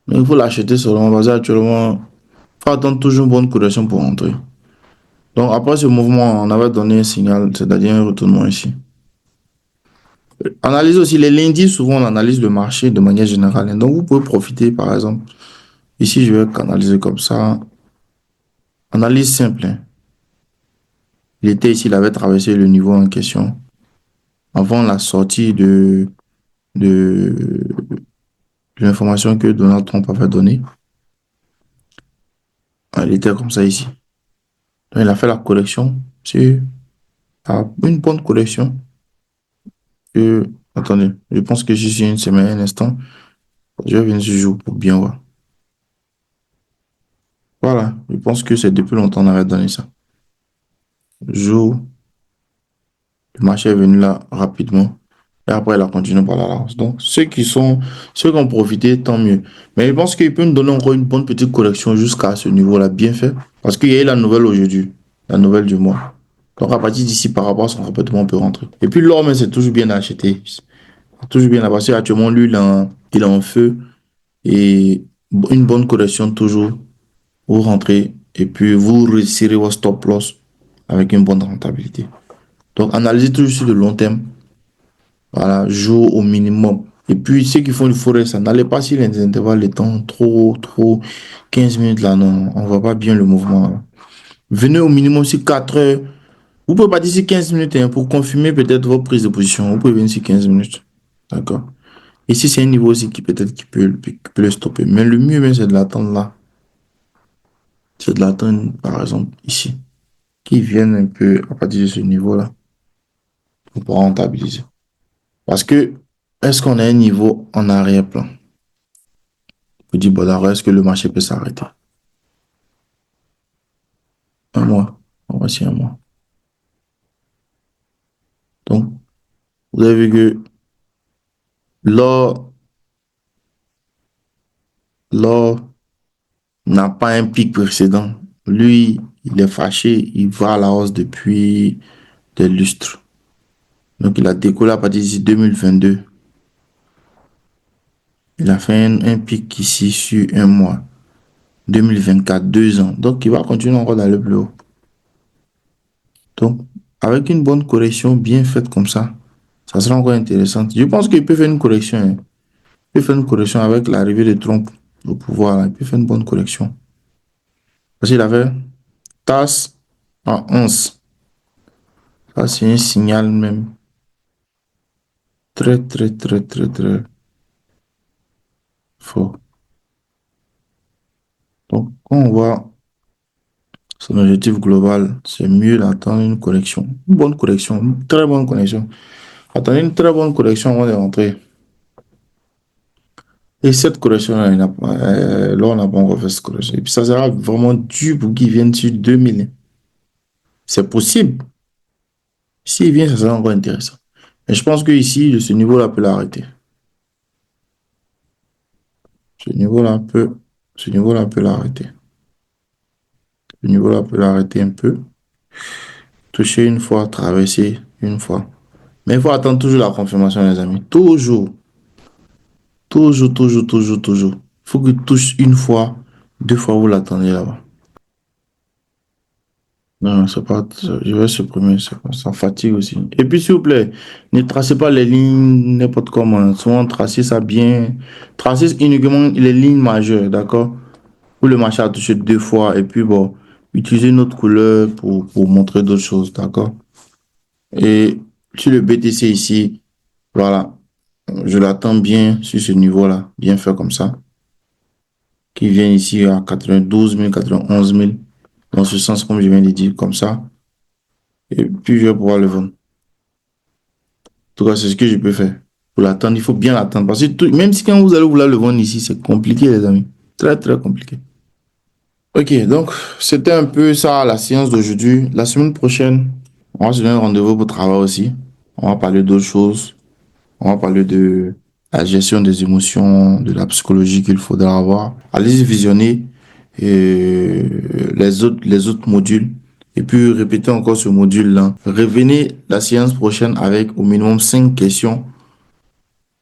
Mais il faut l'acheter seulement parce qu'actuellement, il faut attendre toujours une bonne correction pour rentrer. Donc après ce mouvement, on avait donné un signal, c'est-à-dire un retournement ici. Analyse aussi les lundis, souvent on analyse le marché de manière générale. Donc vous pouvez profiter, par exemple, ici je vais canaliser comme ça. Analyse simple. Hein. Il était ici, il avait traversé le niveau en question. Avant la sortie de l'information que Donald Trump avait donnée. Il était comme ça ici. Donc, il a fait la correction. C'est une bonne correction. Attendez, je pense que j'ai une semaine, un instant. Je vais venir ce jour pour bien voir. Voilà, je pense que c'est depuis longtemps qu'on avait donné ça. Jour, le marché est venu là rapidement. Et après, il a continué par la lance. Donc, ceux qui ont profité, tant mieux. Mais je pense qu'il peut nous donner encore une bonne petite correction jusqu'à ce niveau-là, bien fait. Parce qu'il y a eu la nouvelle aujourd'hui, la nouvelle du mois. Donc, à partir d'ici, par rapport à son comportement, on peut rentrer. Et puis, l'or, mais c'est toujours bien acheté. C'est toujours bien parce qu'actuellement, lui, il est en feu. Et une bonne correction toujours. Vous rentrez et puis vous resserrez vos stop loss avec une bonne rentabilité. Donc, analysez toujours sur le long terme. Voilà, jour au minimum. Et puis, ceux qui font du forex, ça n'allez pas sur les intervalles de temps trop, 15 minutes là, non, on ne voit pas bien le mouvement là. Venez au minimum sur 4 heures. Vous pouvez pas dire sur 15 minutes hein, pour confirmer peut-être votre prise de position. Vous pouvez venir sur 15 minutes. D'accord. Et si c'est un niveau aussi qui peut-être qui peut le stopper. Mais le mieux, même, c'est de l'attendre là. C'est de l'attendre, par exemple, ici. Qui viennent un peu à partir de ce niveau-là. On pourra rentabiliser. Parce que, est-ce qu'on a un niveau en arrière-plan? Vous dites, bon, alors, est-ce que le marché peut s'arrêter? Un mois. Voici un mois. Donc, vous avez vu que l'or, l'or n'a pas un pic précédent. Lui, il est fâché, il va à la hausse depuis des lustres. Donc, il a décollé à partir d'ici 2022. Il a fait un pic ici sur un mois. 2024, 2 ans. Donc, il va continuer encore d'aller plus haut. Donc, avec une bonne correction bien faite comme ça sera encore intéressant. Je pense qu'il peut faire une correction, hein. Il peut faire une correction avec l'arrivée de Trump au pouvoir, là. Il peut faire une bonne correction. Parce qu'il avait TAS à 11. Ça, c'est un signal même très fort. Donc, quand on voit son objectif global, c'est mieux d'attendre une correction. Une bonne correction, une très bonne correction. Attendez une très bonne correction avant de rentrer. Et cette correction-là, là, on n'a pas encore fait cette correction. Et puis, ça sera vraiment dur pour qu'ils viennent sur 2000. C'est possible. S'il vient, ça sera encore intéressant. Mais je pense que ici, ce niveau-là peut l'arrêter. Ce niveau-là peut, ce niveau-là peut l'arrêter. Ce niveau-là peut l'arrêter un peu. Toucher une fois, traverser une fois. Mais il faut attendre toujours la confirmation, les amis. Toujours. Toujours. Il faut qu'il touche une fois, 2 fois, vous l'attendez là-bas. Non, c'est pas, je vais supprimer ça, ça fatigue aussi. Et puis, s'il vous plaît, ne tracez pas les lignes n'importe comment. Souvent, tracez ça bien. Tracez uniquement les lignes majeures, d'accord? Où le marché a touché 2 fois. Et puis, bon, utilisez une autre couleur pour montrer d'autres choses, d'accord? Et sur le BTC ici, voilà, je l'attends bien sur ce niveau-là, bien fait comme ça. Qui vient ici à 92 000, 91 000. Dans ce sens, comme je viens de dire, comme ça. Et puis, je vais pouvoir le vendre. En tout cas, c'est ce que je peux faire. Pour l'attendre, il faut bien l'attendre. Parce que même si quand vous allez vouloir le vendre ici, c'est compliqué, les amis. Très compliqué. Ok, donc, c'était un peu ça, la séance d'aujourd'hui. La semaine prochaine, on va se donner un rendez-vous pour travail aussi. On va parler d'autres choses. On va parler de la gestion des émotions, de la psychologie qu'il faudra avoir. Allez-y visionner les autres modules. Et puis répétez encore ce module-là. Revenez la séance prochaine avec au minimum 5 questions.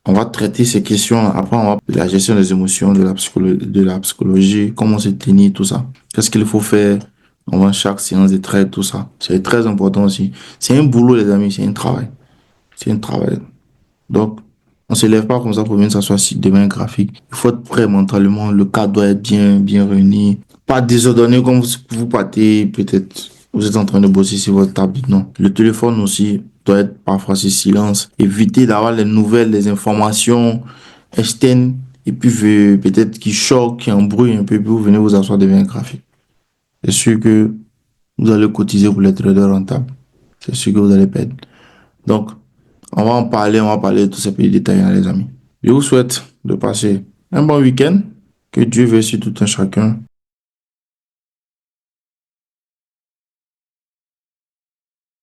On va traiter ces questions. Après, on va la gestion des émotions, de la psychologie, comment se tenir, tout ça. Qu'est-ce qu'il faut faire avant chaque séance de trade, tout ça. C'est très important aussi. C'est un boulot, les amis, c'est un travail. C'est un travail. Donc, on ne se lève pas comme ça pour venir s'asseoir sur demain graphique. Il faut être prêt mentalement. Le cadre doit être bien réuni. Pas désordonné comme vous partez, peut-être. Vous êtes en train de bosser sur votre table. Non. Le téléphone aussi doit être parfois sur silence. Évitez d'avoir les nouvelles, les informations externes. Et puis, peut-être qui choquent, qui embrouillent un peu. Puis vous venez vous asseoir devant graphique. C'est sûr que vous allez cotiser pour les traders rentables. C'est sûr que vous allez perdre. Donc, on va parler de tous ces petits détails, hein, les amis. Je vous souhaite de passer un bon week-end. Que Dieu veille sur tout un chacun.